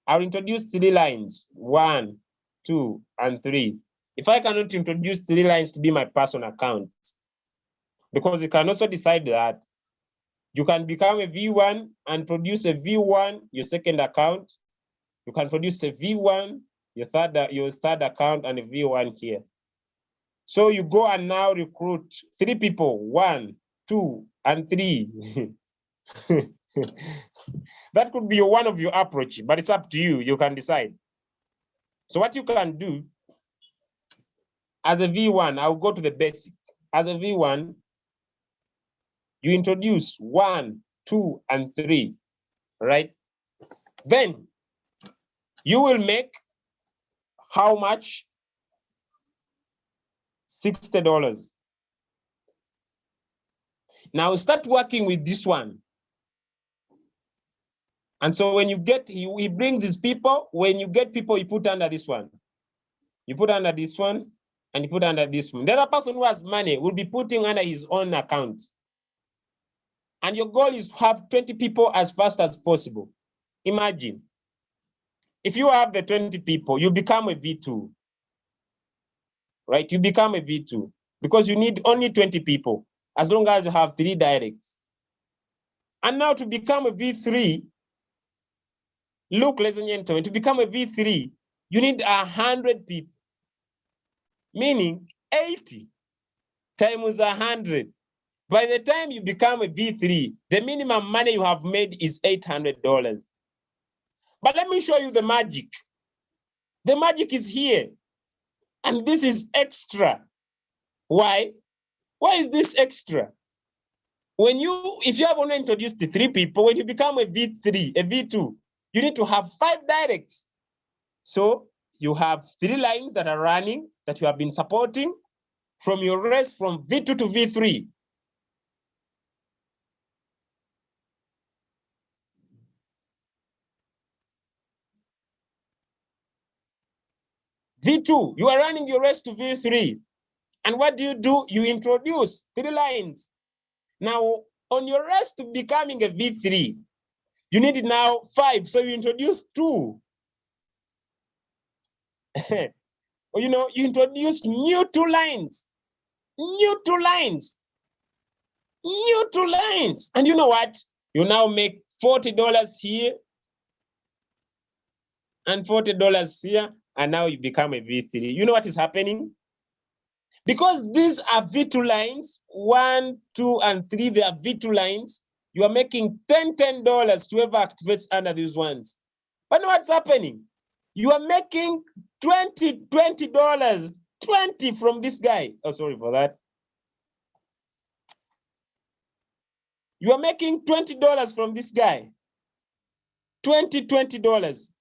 I'll introduce 3 lines, 1, 2, and 3. If I cannot introduce 3 lines to be my personal account, because you can also decide that you can become a V1 and produce a V1, your second account. You can produce a V1, your third account, and a V1 here. So you go and now recruit 3 people, 1, 2, and 3. That could be one of your approach, but it's up to you. You can decide. So what you can do as a V1, I'll go to the basic. As a V1, you introduce 1, 2, and 3, right? Then you will make how much? $60. Now start working with this one. And so when you get, he brings his people. When you get people, you put under this one. You put under this one, and you put under this one. The other person who has money will be putting under his own account. And your goal is to have 20 people as fast as possible. Imagine, if you have the 20 people, you become a V2, right? You become a V2 because you need only 20 people as long as you have 3 directs. And now to become a V3, look, ladies and gentlemen, to become a V3, you need 100 people, meaning 80 times 100. By the time you become a V3, the minimum money you have made is $800. But let me show you the magic. The magic is here. And this is extra. Why? Why is this extra? If you have only introduced the 3 people, when you become a V3, a V2, you need to have 5 directs. So you have 3 lines that are running that you have been supporting from your race from V2 to V3. V2, you are running your race to V3. And what do? You introduce 3 lines. Now, on your race to becoming a V3, you need now 5. So you introduce 2. You introduce new 2 lines. New 2 lines. New 2 lines. And you know what? You now make $40 here and $40 here. And now you become a V3. You know what is happening? Because these are V2 lines, 1, 2, and 3, they are V2 lines. You are making $10 to whoever activates under these ones. But what's happening? You are making $20, $20 from this guy. Oh, sorry for that. You are making $20 from this guy. $20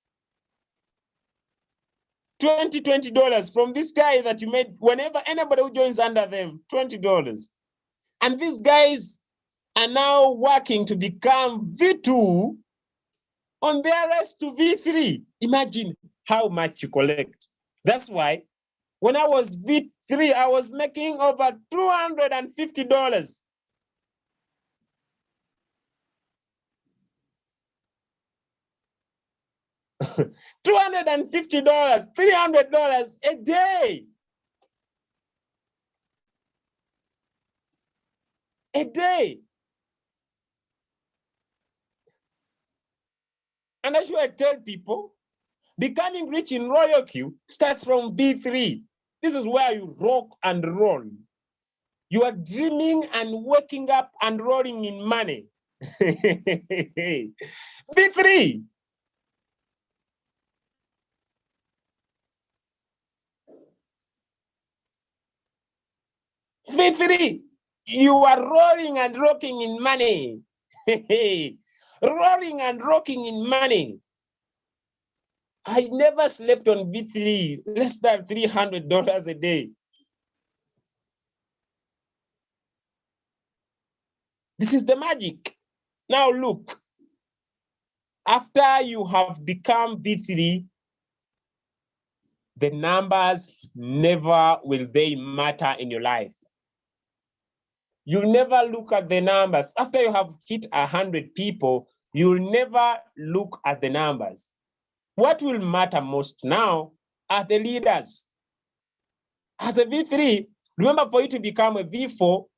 from this guy that you made whenever anybody who joins under them, $20. And these guys are now working to become V2 on their race to V3. Imagine how much you collect. That's why when I was V3, I was making over $250. $250, $300 a day. A day. And that's why I tell people, becoming rich in Royal Q starts from V3. This is where you rock and roll. You are dreaming and waking up and rolling in money. V3. V3. You are rolling and rocking in money. Rolling and rocking in money. I never slept on V3 less than $300 a day. This is the magic. Now look, after you have become V3, the numbers never will they matter in your life. You'll never look at the numbers. After you have hit 100 people, you'll never look at the numbers. What will matter most now are the leaders. As a V3, remember, for you to become a V4,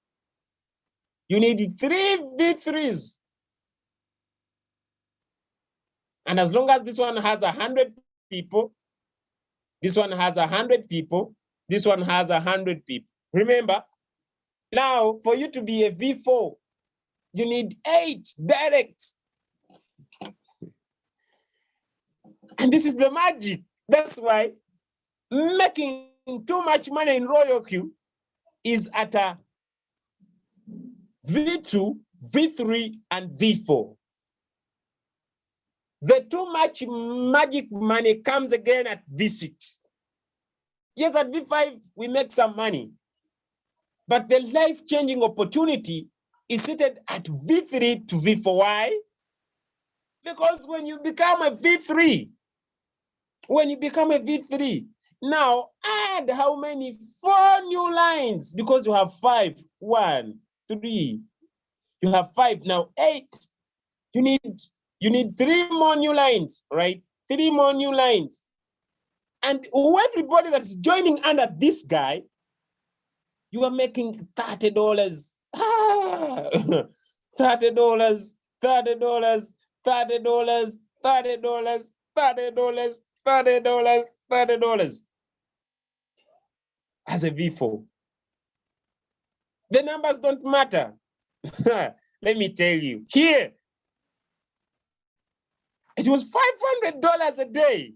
you need 3 V3s. And as long as this one has 100 people, this one has 100 people, this one has 100 people. Remember, now for you to be a V4, you need 8 directs. And this is the magic. That's why making too much money in Royal Q is at a V2, V3, and V4. The too much magic money comes again at V6. Yes, at V5, we make some money. But the life-changing opportunity is seated at V3 to V4. Why? Because when you become a V3, now add how many? 4 new lines, because you have 5. 1, 3. You have 5, now 8. You need 3 more new lines, right? 3 more new lines. And everybody that's joining under this guy, you are making $30. $30, $30, $30, $30, $30, $30, $30, $30 as a V4. The numbers don't matter. Let me tell you, here, it was $500 a day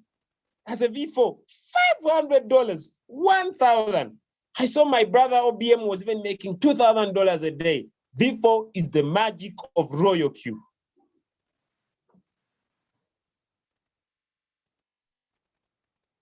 as a V4. $500, 1,000. I saw my brother OBM was even making $2,000 a day. V4 is the magic of Royal Q.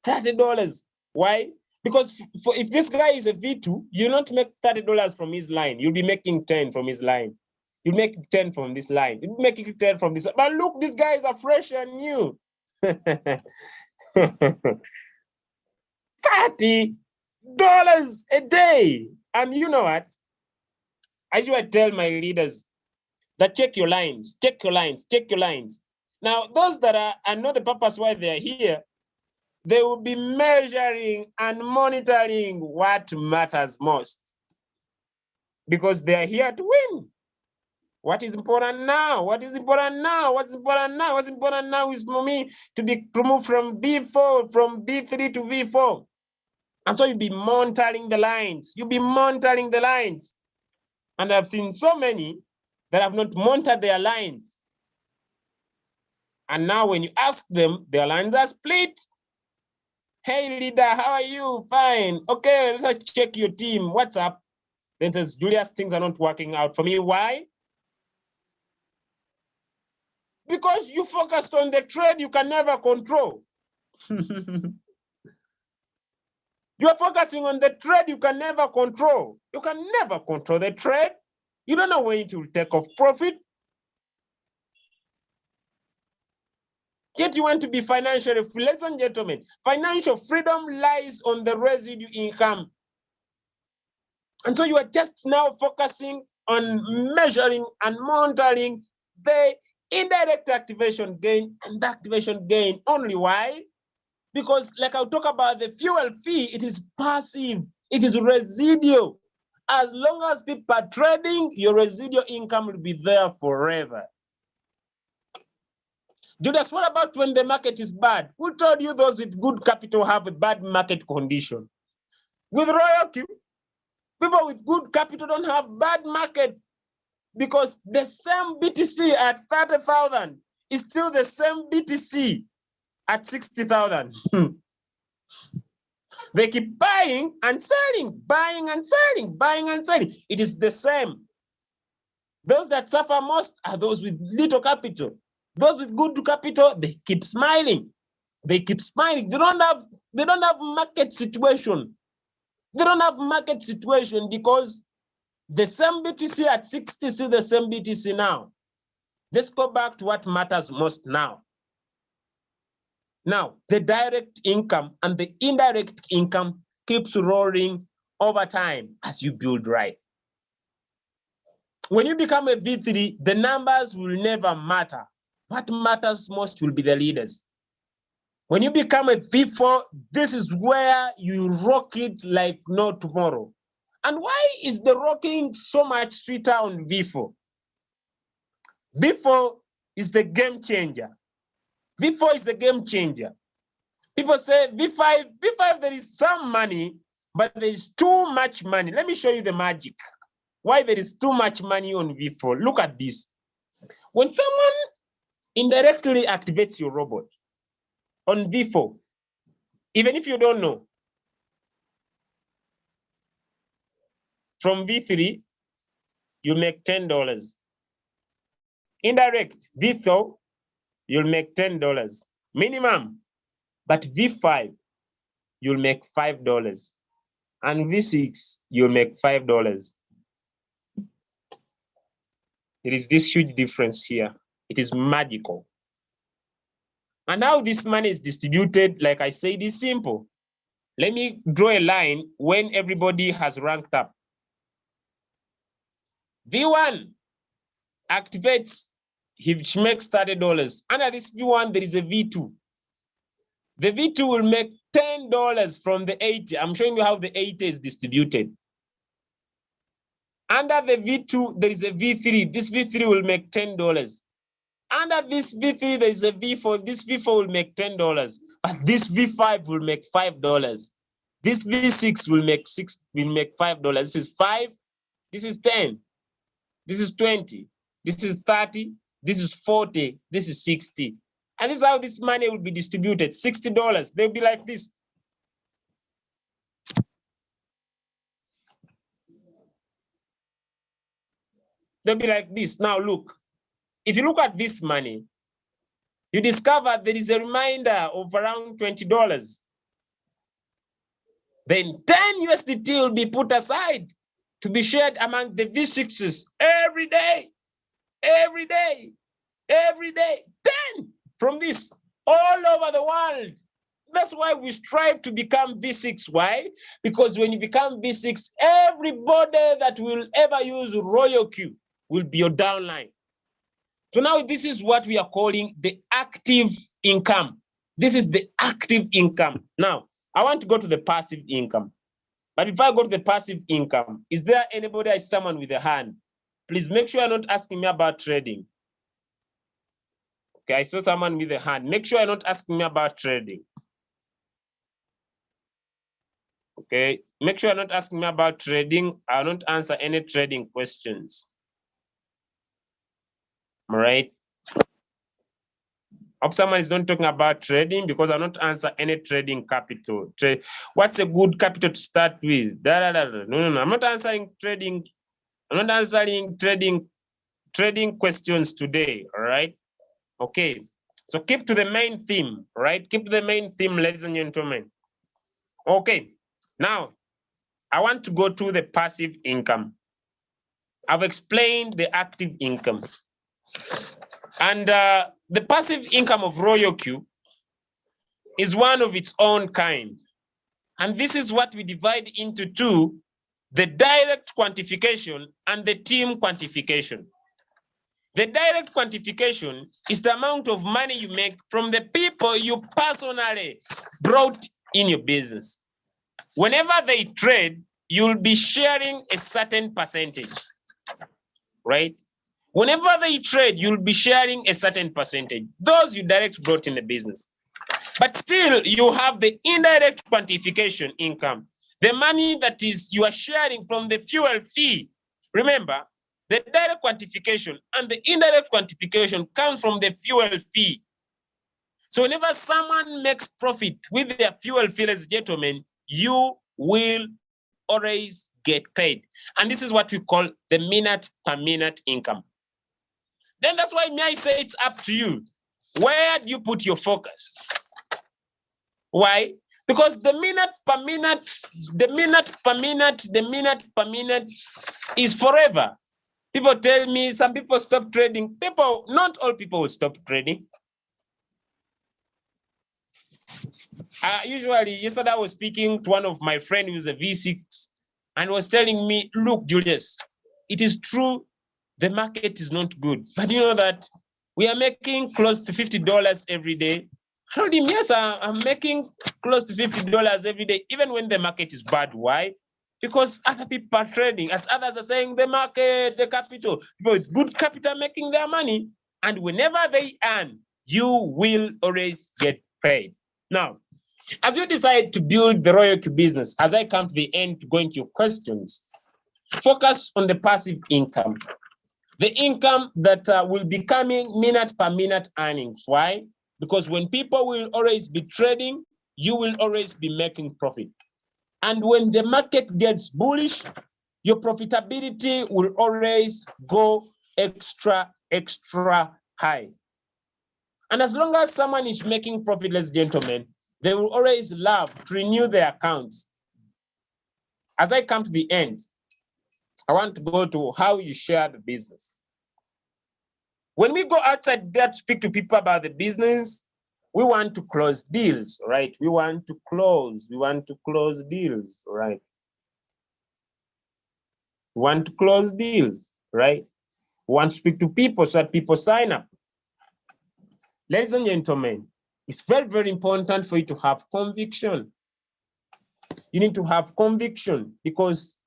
$30. Why? Because if this guy is a V2, you not make $30 from his line. You'll be making 10 from his line. You make 10 from this line. You make 10 from this. But look, these guys are fresh and new. $30 a day. And you know what? I usually tell my leaders that check your lines, check your lines, check your lines. Now, those that are know the purpose why they're here, they will be measuring and monitoring what matters most, because they are here to win. What is important now? What is important now? What's important now? What's important now is for me to be moved from V4, from V3 to V4. And so you'll be monitoring the lines. You'll be monitoring the lines. And I've seen so many that have not monitored their lines. And now when you ask them, their lines are split. Hey, leader, how are you? Fine. Okay, let's check your team. What's up? Then says, Julius, things are not working out for me. Why? Because you focused on the trade you can never control. You are focusing on the trade you can never control. You can never control the trade. You don't know when it will take off profit. Yet you want to be financially free. Ladies and gentlemen, financial freedom lies on the residual income. And so you are just now focusing on measuring and monitoring the indirect activation gain and the activation gain. Only why? Because like I'll talk about the fuel fee, it is passive, it is residual. As long as people are trading, your residual income will be there forever. Judas, what about when the market is bad? Who told you those with good capital have a bad market condition? With royalty, people with good capital don't have bad market because the same BTC at 30,000 is still the same BTC at 60,000. They keep buying and selling, buying and selling, buying and selling. It is the same. Those that suffer most are those with little capital. Those with good capital, they keep smiling. They keep smiling. They don't have market situation. They don't have market situation because the same BTC at 60 is the same BTC now. Let's go back to what matters most now. Now, the direct income and the indirect income keeps roaring over time as you build right. When you become a V3, the numbers will never matter. What matters most will be the leaders. When you become a V4, this is where you rock it like no tomorrow. And why is the rocking so much sweeter on V4? V4 is the game changer. V4 is the game changer. People say V5, there is some money, but there is too much money. Let me show you the magic. Why there is too much money on V4. Look at this. When someone indirectly activates your robot on V4, even if you don't know, from V3, you make $10. Indirect, V4, you'll make $10 minimum. But V5, you'll make $5. And V6, you'll make $5. There is this huge difference here. It is magical. And how this money is distributed, like I said, is simple. Let me draw a line when everybody has ranked up. V1 activates, he makes $30. Under this V1, there is a V2. The V2 will make $10 from the 80. I'm showing you how the 80 is distributed. Under the V2, there is a V3. This V3 will make $10. Under this V3, there is a V4. This V4 will make $10. But this V5 will make $5. This V6 will make $5. This is 5. This is 10. This is 20. This is 30. This is 40. This is 60. And this is how this money will be distributed. $60. They'll be like this. They'll be like this. Now look, if you look at this money, you discover there is a reminder of around $20. Then 10 USDT will be put aside to be shared among the V6s every day, every day, every day. 10 from this all over the world. That's why we strive to become V6. Why? Because when you become V6, everybody that will ever use Royal Q will be your downline. So now this is what we are calling the active income. This is the active income. Now, I want to go to the passive income. But if I go to the passive income, is there anybody, I see someone with a hand? Please make sure you're not asking me about trading. Okay, I saw someone with a hand. Make sure you're not asking me about trading. Okay, make sure you're not asking me about trading. I'll not answer any trading questions. All right. Hope someone is not talking about trading because I'll not answer any trading capital. What's a good capital to start with? No. I'm not answering trading. I'm not answering trading questions today. All right. Okay, so keep to the main theme, right? Keep the main theme, ladies and gentlemen. Okay, now I want to go to the passive income. I've explained the active income. And the passive income of Royal Q is one of its own kind. And this is what we divide into two: the direct quantification and the team quantification. The direct quantification is the amount of money you make from the people you personally brought in your business. Whenever they trade, you'll be sharing a certain percentage, right? Whenever they trade, you'll be sharing a certain percentage, those you direct brought in the business. But still, you have the indirect quantification income, the money that is you are sharing from the fuel fee. Remember, the direct quantification and the indirect quantification comes from the fuel fee. So whenever someone makes profit with their fuel fee, ladies and gentlemen, you will always get paid. And this is what we call the minute per minute income. Then that's why, may I say, it's up to you. Where do you put your focus? Why? Because the minute per minute, the minute per minute, the minute per minute is forever. People tell me some people stop trading. People, not all people will stop trading. Usually, yesterday I was speaking to one of my friends who's a V6 and was telling me, look, Julius, it is true the market is not good, but you know that we are making close to $50 every day. I told him, yes, I'm making close to $50 every day, even when the market is bad. Why? Because other people are trading. As others are saying, the market, the capital, people with good capital making their money. And whenever they earn, you will always get paid. Now, as you decide to build the Royal Q business, as I come to the end to go into your questions, focus on the passive income. The income that will be coming minute per minute earnings. Why? Because when people will always be trading, you will always be making profit. And when the market gets bullish, your profitability will always go extra high. And as long as someone is making profit, ladies and gentlemen, they will always love to renew their accounts. As I come to the end, I want to go to how you share the business. When we go outside there to speak to people about the business, we want to close deals, right? We want to close deals, right? We want to close deals, right? We want to speak to people so that people sign up. Ladies and gentlemen, it's very, very important for you to have conviction. You need to have conviction, because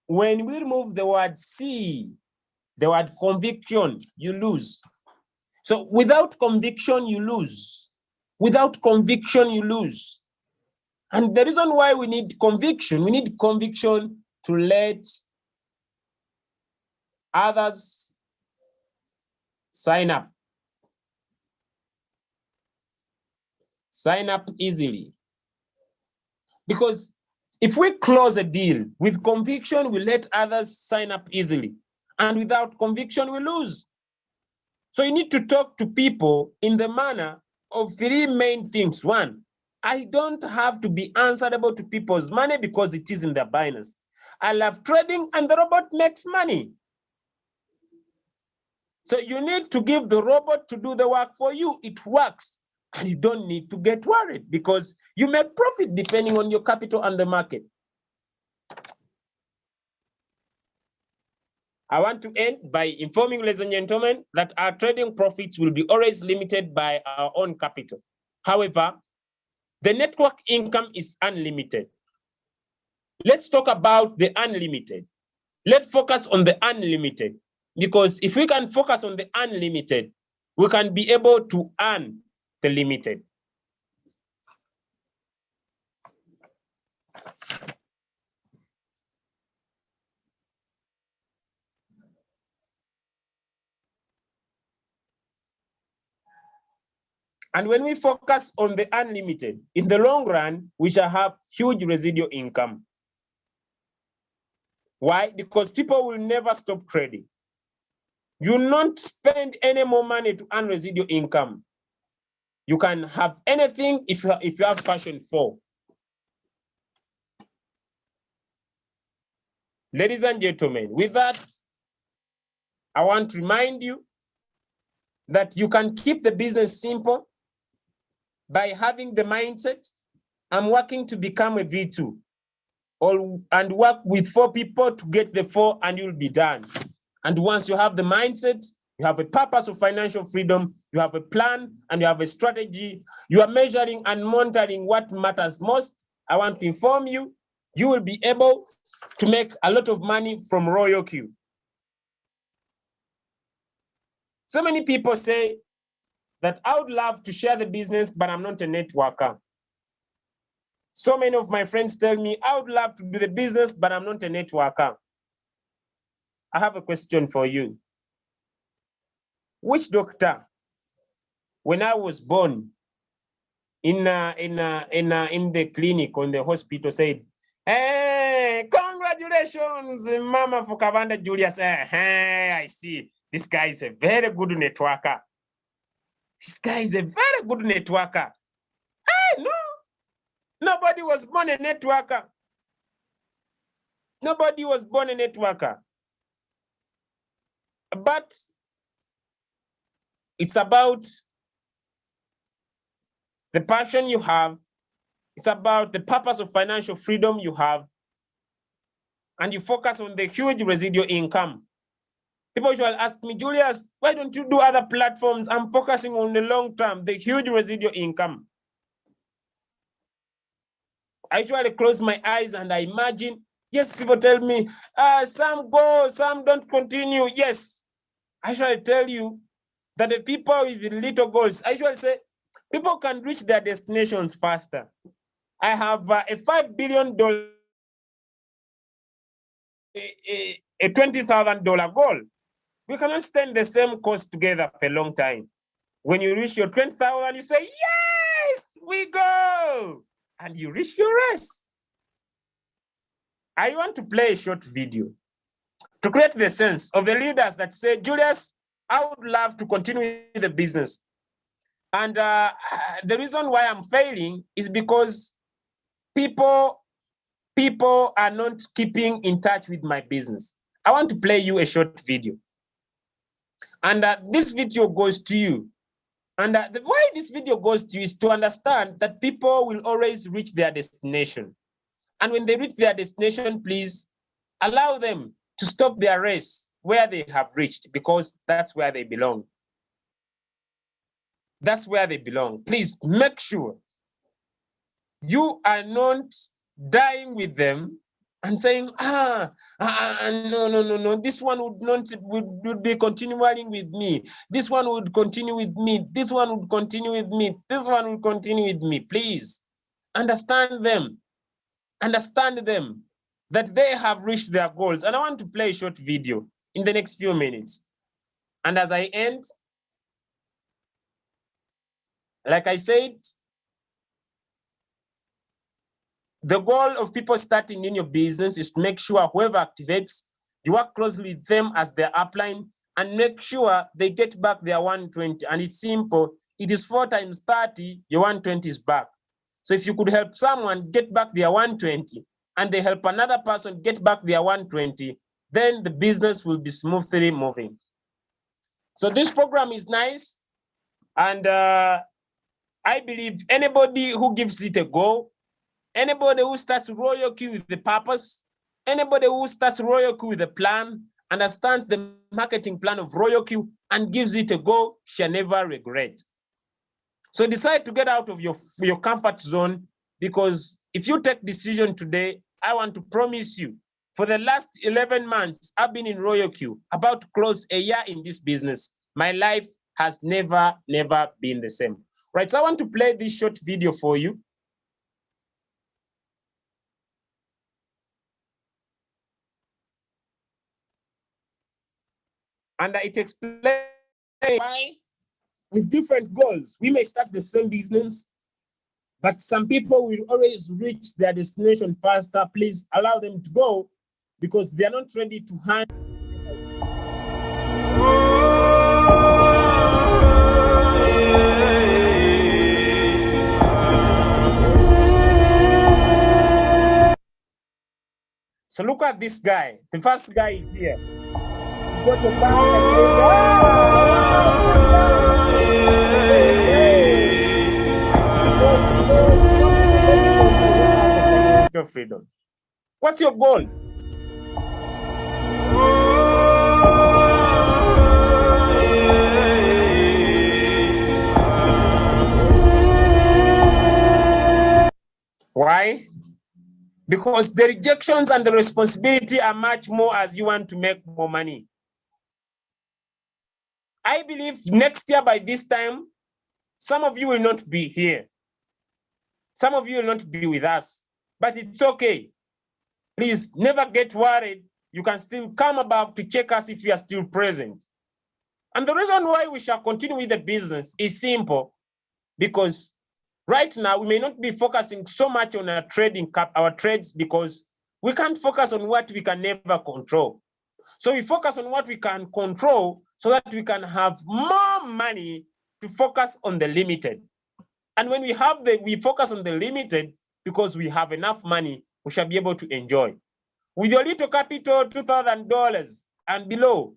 when we remove the word C, the word conviction, you lose. So without conviction, you lose. Without conviction, you lose. And the reason why we need conviction to let others sign up. Sign up easily. Because if we close a deal with conviction, we let others sign up easily. And without conviction, we lose. So you need to talk to people in the manner of three main things. One, I don't have to be answerable to people's money because it is in their Binance. I love trading and the robot makes money. So you need to give the robot to do the work for you. It works. And you don't need to get worried because you make profit depending on your capital and the market. I want to end by informing, ladies and gentlemen, that our trading profits will be always limited by our own capital. However, the network income is unlimited. Let's talk about the unlimited. Let's focus on the unlimited, because if we can focus on the unlimited, we can be able to earn the limited. And when we focus on the unlimited, in the long run, we shall have huge residual income. Why? Because people will never stop trading. You not spend any more money to earn residual income. You can have anything if you have passion for. Ladies and gentlemen, with that, I want to remind you that you can keep the business simple by having the mindset, I'm working to become a V2, and work with 4 people to get the 4 and you'll be done. And once you have the mindset, you have a purpose of financial freedom, you have a plan and you have a strategy, you are measuring and monitoring what matters most, I want to inform you, you will be able to make a lot of money from Royal Q. So many people say that I would love to share the business, but I'm not a networker. So many of my friends tell me, I would love to do the business, but I'm not a networker. I have a question for you. Which doctor, when I was born in the clinic or in the hospital, said, "Hey, congratulations, Mama Fukabanda Julius. Hey, I see. This guy is a very good networker. This guy is a very good networker." Hey, no. Nobody was born a networker. Nobody was born a networker. But it's about the passion you have. It's about the purpose of financial freedom you have. And you focus on the huge residual income. People usually ask me, Julius, why don't you do other platforms? I'm focusing on the long term, the huge residual income. I usually close my eyes and I imagine, yes, people tell me, some go, some don't continue. Yes, I usually tell you that the people with little goals, I usually say, people can reach their destinations faster. I have a $5 billion, a $20,000 goal. We cannot stand the same course together for a long time. When you reach your 20,000, you say, yes, we go. And you reach your race. I want to play a short video to create the sense of the leaders that say, Julius, I would love to continue the business. And the reason why I'm failing is because people are not keeping in touch with my business. I want to play you a short video. And this video goes to you. And why this video goes to you is to understand that people will always reach their destination. And when they reach their destination, please allow them to stop their race where they have reached, because that's where they belong. That's where they belong. Please make sure you are not dying with them and saying, no, this one would be continuing with me. This one would continue with me. This one would continue with me. This one would continue with me. Please understand them. Understand them that they have reached their goals. And I want to play a short video in the next few minutes. And as I end, like I said, the goal of people starting in your business is to make sure whoever activates, you work closely with them as their upline and make sure they get back their 120. And it's simple. It is 4 times 30, your 120 is back. So if you could help someone get back their 120 and they help another person get back their 120, then the business will be smoothly moving. So this program is nice. And I believe anybody who gives it a go, anybody who starts Royal Q with the purpose, anybody who starts Royal Q with a plan, understands the marketing plan of Royal Q and gives it a go, shall never regret. So decide to get out of your comfort zone, because if you take decision today, I want to promise you, for the last 11 months, I've been in Royal Q, about to close a year in this business. My life has never been the same. Right, so I want to play this short video for you. And it explains why, with different goals, we may start the same business, but some people will always reach their destination faster. Please allow them to go, because they are not ready to handle. So look at this guy. The first guy is here. He got a bank and says, financial freedom. What's your goal? Why? Because the rejections and the responsibility are much more as you want to make more money. I believe next year by this time, some of you will not be here. Some of you will not be with us, but it's okay. Please never get worried. You can still come about to check us if we are still present. And the reason why we shall continue with the business is simple, because right now we may not be focusing so much on our trades, because we can't focus on what we can never control. So we focus on what we can control so that we can have more money to focus on the limited. And when we focus on the limited because we have enough money, we shall be able to enjoy. With your little capital, $2,000 and below,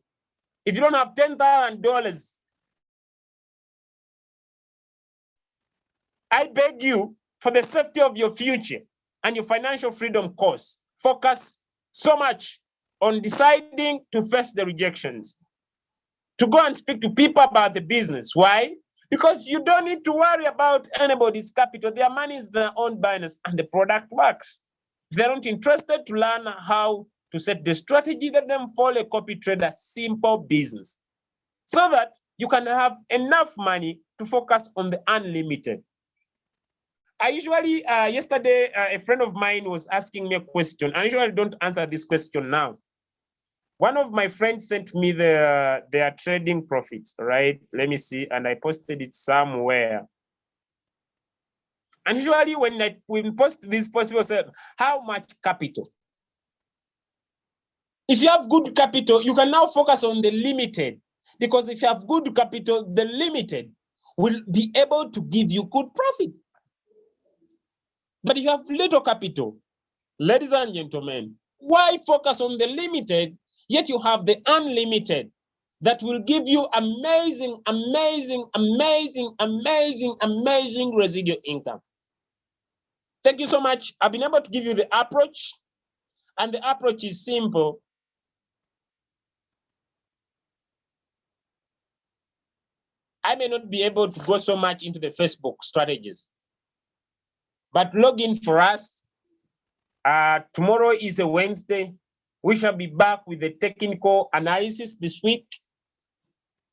if you don't have $10,000, I beg you, for the safety of your future and your financial freedom course, focus so much on deciding to face the rejections, to go and speak to people about the business. Why? Because you don't need to worry about anybody's capital. Their money is their own business and the product works. If they're not interested to learn how to set the strategy, let them follow a copy trader, simple business, so that you can have enough money to focus on the unlimited. I usually, yesterday, a friend of mine was asking me a question. I usually don't answer this question now. One of my friends sent me their trading profits, right? Let me see, and I posted it somewhere. And usually when we post this post, people say, how much capital? If you have good capital, you can now focus on the limited, because if you have good capital, the limited will be able to give you good profit. But if you have little capital, ladies and gentlemen, why focus on the limited, yet you have the unlimited that will give you amazing, amazing, amazing, amazing, amazing residual income? Thank you so much. I've been able to give you the approach, and the approach is simple. I may not be able to go so much into the Facebook strategies, but log in for us. Tomorrow is a Wednesday. We shall be back with the technical analysis this week.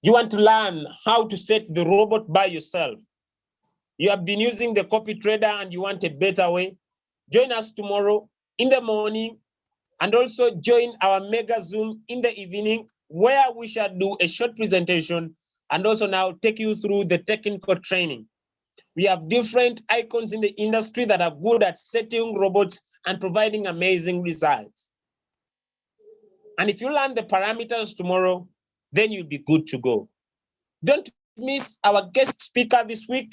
You want to learn how to set the robot by yourself. You have been using the copy trader and you want a better way. Join us tomorrow in the morning, and also join our mega Zoom in the evening, where we shall do a short presentation and also now take you through the technical training. We have different icons in the industry that are good at setting robots and providing amazing results. And if you learn the parameters tomorrow, then you'll be good to go. Don't miss our guest speaker this week.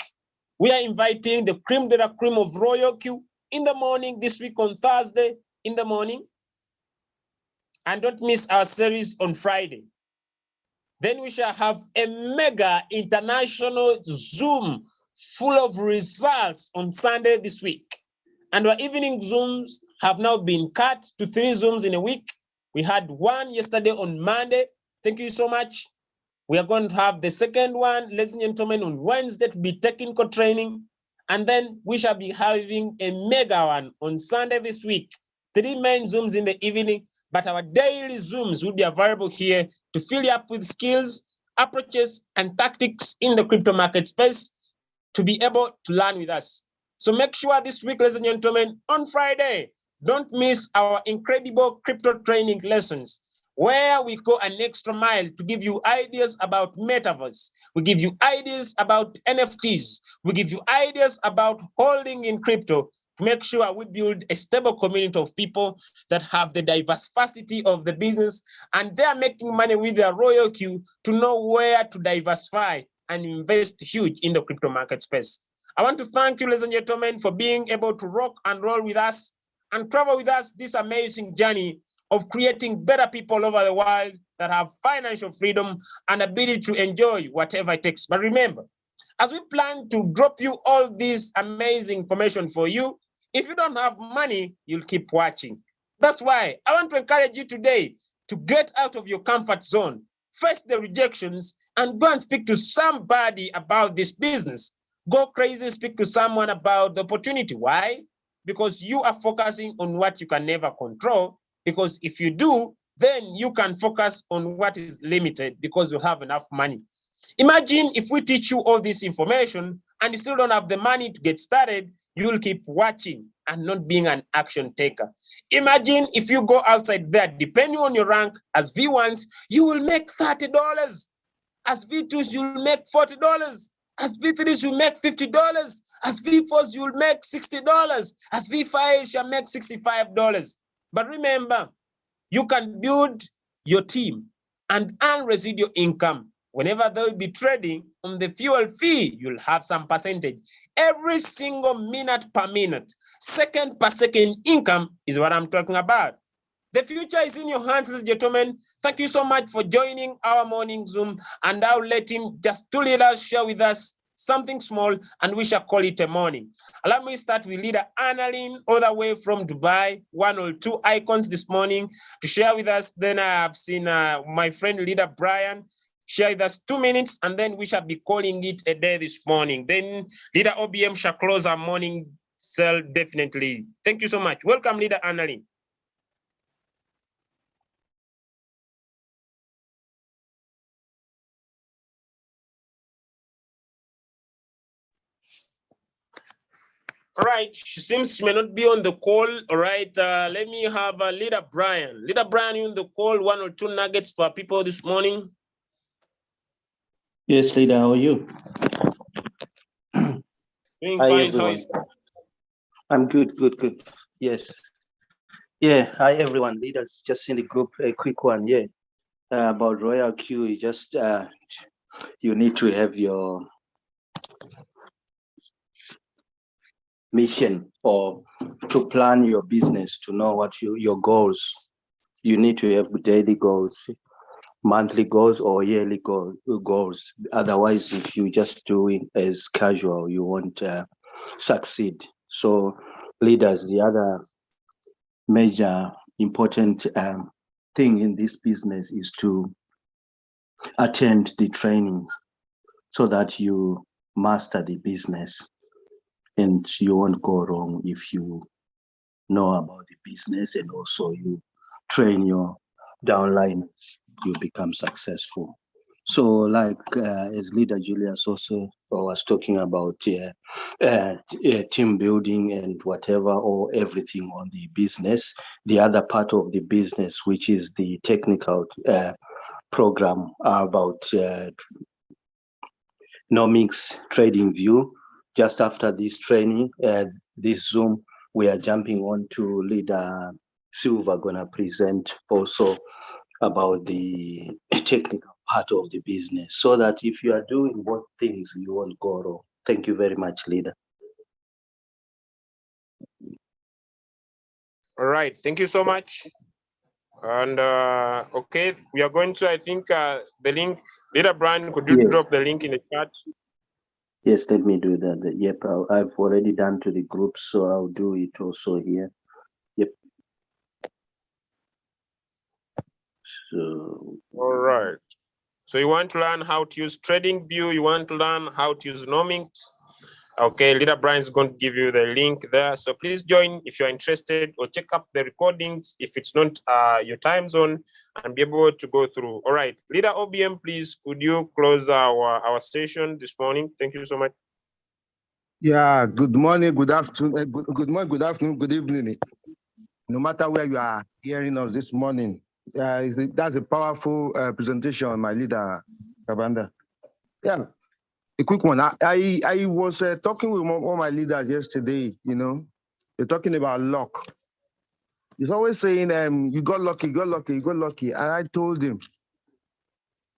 We are inviting the cream de la cream of Royal Q in the morning this week on Thursday in the morning. And don't miss our series on Friday. Then we shall have a mega international Zoom full of results on Sunday this week. And our evening Zooms have now been cut to 3 Zooms in a week. We had one yesterday on Monday. Thank you so much. We are going to have the second one, ladies and gentlemen, on Wednesday to be technical training. And then we shall be having a mega one on Sunday this week. 3 main Zooms in the evening, but our daily Zooms will be available here to fill you up with skills, approaches, and tactics in the crypto market space to be able to learn with us. So make sure this week, ladies and gentlemen, on Friday, don't miss our incredible crypto training lessons, where we go an extra mile to give you ideas about metaverse. We give you ideas about NFTs. We give you ideas about holding in crypto to make sure we build a stable community of people that have the diversity of the business, and they are making money with their Royal Q to know where to diversify and invest huge in the crypto market space. I want to thank you, ladies and gentlemen, for being able to rock and roll with us. and travel with us this amazing journey of creating better people over the world that have financial freedom and ability to enjoy whatever it takes. But remember, as we plan to drop you all this amazing information for you, if you don't have money, you'll keep watching. That's why I want to encourage you today to get out of your comfort zone, face the rejections, and go and speak to somebody about this business. Go crazy, speak to someone about the opportunity. Why? Because you are focusing on what you can never control. Because if you do, then you can focus on what is limited because you have enough money. Imagine if we teach you all this information and you still don't have the money to get started, you'll keep watching and not being an action taker. Imagine if you go outside there, depending on your rank, as V1s, you will make $30. As V2s, you'll make $40. As V3s, you'll make $50. As V4s, you'll make $60. As V5s, you'll make $65. But remember, you can build your team and earn residual income. Whenever they'll be trading on the fuel fee, you'll have some percentage. Every single minute per minute, second per second income is what I'm talking about. The future is in your hands, ladies and gentlemen. Thank you so much for joining our morning Zoom. And I'll let him just two leaders share with us something small, and we shall call it a morning. Allow me to start with leader Annalyn, all the way from Dubai, one or two icons this morning to share with us. Then I have seen my friend leader Brian share with us 2 minutes, and then we shall be calling it a day this morning. Then leader OBM shall close our morning cell definitely. Thank you so much. Welcome, leader Annalyn. All right, she seems she may not be on the call. All right, let me have leader Brian. Leader Brian, you on the call, one or two nuggets for our people this morning. Yes, leader, how are you? Doing fine, how is it? I'm good. Yes. Yeah, hi everyone. Leaders, just in the group, a quick one, yeah. About Royal Q, you just you need to have your mission or to plan your business, to know what your goals. You need to have daily goals, monthly goals, or yearly goals. Otherwise, if you just do it as casual, you won't succeed. So leaders, the other major important thing in this business is to attend the training so that you master the business, and you won't go wrong if you know about the business and also you train your downline, you become successful. So like as leader Julius also was talking about team building and whatever, or everything on the business, the other part of the business, which is the technical program about Nomics Trading View. Just after this training, this Zoom, we are jumping on to leader Silva gonna present also about the technical part of the business, so that if you are doing both things, you won't go wrong. Thank you very much, leader. all right? Thank you so much. And okay, we are going to, I think, the link. Leader Brian, could you drop the link in the chat? Yes, let me do that. Yep, I've already done to the group, so I'll do it also here. Yep. So. All right. So you want to learn how to use TradingView, you want to learn how to use Nomics. Okay, leader Brian is going to give you the link there. So please join if you're interested, or check up the recordings if it's not your time zone, and be able to go through. All right, leader OBM, please, could you close our session this morning? Thank you so much. Yeah, good morning, good afternoon, good morning, good afternoon, good evening. No matter where you are hearing us this morning, that's a powerful presentation, my leader, Kabanda. Yeah, a quick one. I was talking with all my leaders yesterday, you know, they're talking about luck. He's always saying, you got lucky, you got lucky, you got lucky. And I told him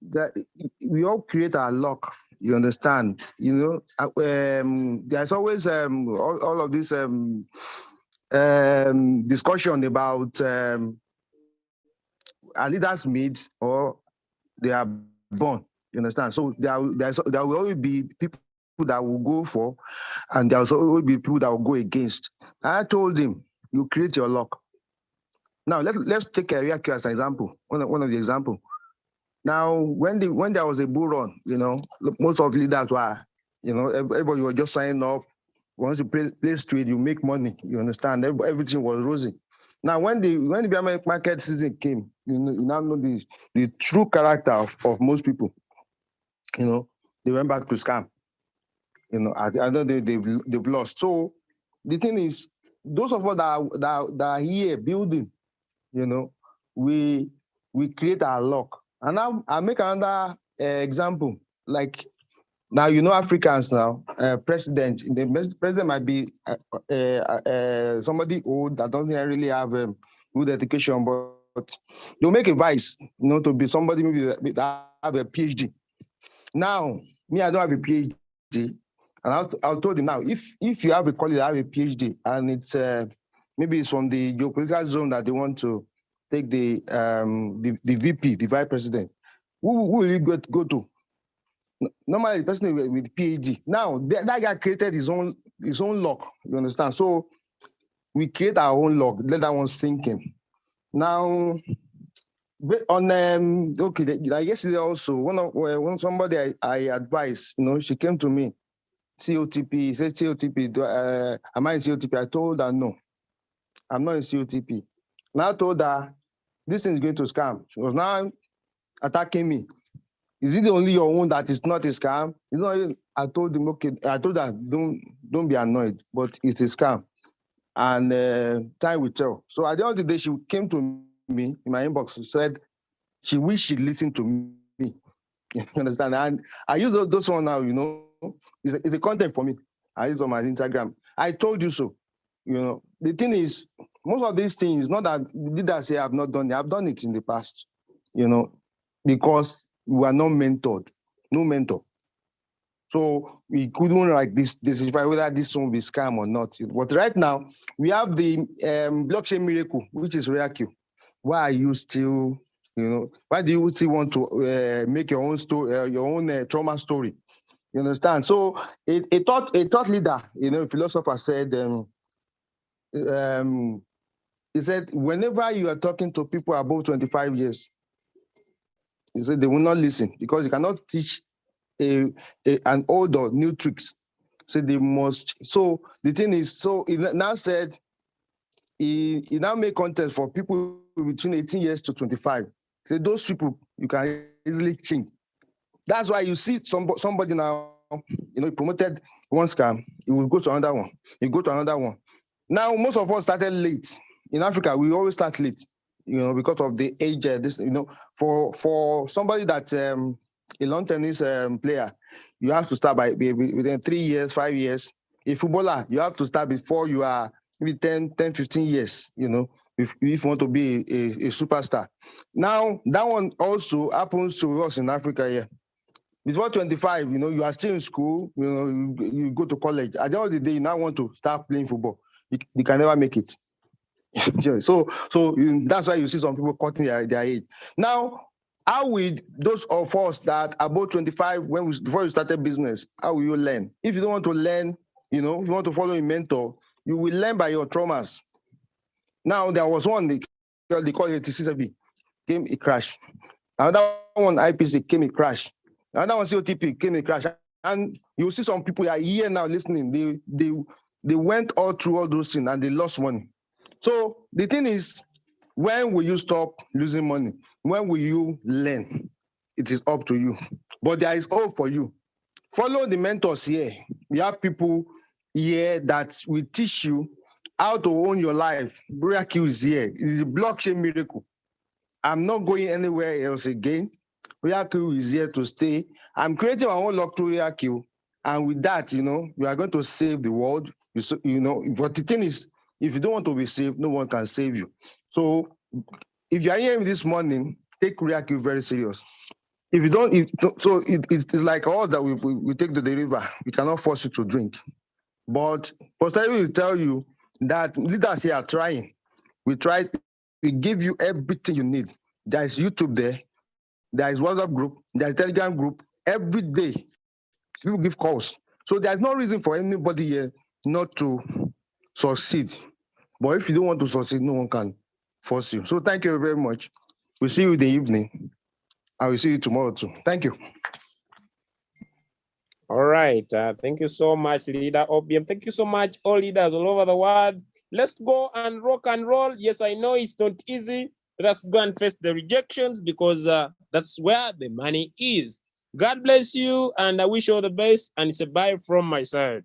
that we all create our luck. You understand? You know, there's always all of this discussion about are leaders made or they are born. You understand? So there will always be people that will go for, and there will always be people that will go against. I told him, you create your luck. Now let's take a Riaki as an example. One of the example. Now when there was a bull run, most of the leaders were, everybody was just signing up. Once you play straight, you make money. You understand? Everything was rosy. Now, when the market season came, you now know the true character of most people. They went back to scam. I know they've lost. So the thing is, those of us that are here building, we create our luck. And now I'll make another example. Like now, Africans now, president might be somebody old that doesn't really have good education, but they'll make a vice, to be somebody maybe that have a PhD. Now, me, I don't have a PhD, and I told him now, if you have a colleague that have a PhD, and it's maybe it's from the geopolitical zone that they want to take the VP, the vice president, who will you go to? Normally, the person with PhD. Now, that guy created his own luck. You understand? So we create our own luck. Let that one sink in. Now, on okay, like yesterday also, when somebody I advised, she came to me, COTP, said COTP. Am I in COTP? I told her no, I'm not in COTP. Now I told her this thing is going to scam. She was now attacking me. Is it only your own that is not a scam? I told him, okay, I told her, don't be annoyed, but it's a scam. And time will tell. So at the end of the day, she came to me in my inbox and said she wished she'd listened to me. You understand? And I use those one now, it's a content for me. I use on my Instagram. I told you so. The thing is, most of these things, not that leaders say I've not done it. I've done it in the past, because we are not mentored, no mentor. So we couldn't like decide whether this one will be scam or not. But right now, we have the blockchain miracle, which is React. Why are you still, why do you still want to make your own story, your own trauma story? You understand? So a thought leader, a philosopher said, he said, whenever you are talking to people above 25 years, he said they will not listen because you cannot teach an old or new tricks. So they must. So the thing is, so he now said he now make content for people between 18 years to 25. So those people you can easily change. That's why you see somebody now, he promoted one scam, he will go to another one, he go to another one. Now most of us started late. In Africa, we always start late, because of the age. For somebody that a long tennis player, you have to start by within 3 years, 5 years. A footballer, you have to start before you are maybe 10, 15 years, if you want to be a superstar. Now, that one also happens to us in Africa here. Before 25, you are still in school, you go to college. At the end of the day, you now want to start playing football. You can never make it. So that's why you see some people cutting their age. Now, how will those of us that are about 25, before you started business, how will you learn? If you don't want to learn, if you want to follow a mentor, you will learn by your traumas. Now, there was one, they call it TCCB, came a crash. Another one, IPC, came a crash. Another one, COTP, came a crash. And you see some people are here now listening. They went all through all those things and they lost money. So the thing is, when will you stop losing money? When will you learn? It is up to you. But there is hope for you. Follow the mentors here. We have people here that will teach you how to own your life. Miracle is here. It is a blockchain miracle. I'm not going anywhere else again. Miracle is here to stay. I'm creating my own luck through Miracle. And with that, we are going to save the world. But the thing is, if you don't want to be saved, no one can save you. So if you are here this morning, take Miracle very serious. If you don't, it's like all that we take to the river. We cannot force you to drink. But posterity will tell you, that leaders here are trying. We give you everything you need. There is YouTube there. There is WhatsApp group. There is Telegram group. Every day, people give calls. So there's no reason for anybody here not to succeed. But if you don't want to succeed, no one can force you. So thank you very much. We'll see you in the evening. I will see you tomorrow too. Thank you. All right. Thank you so much, Leader OBM. Thank you so much, all leaders all over the world. Let's go and rock and roll. Yes, I know it's not easy. Let's go and face the rejections because that's where the money is. God bless you, and I wish you all the best. And it's a bye from my side.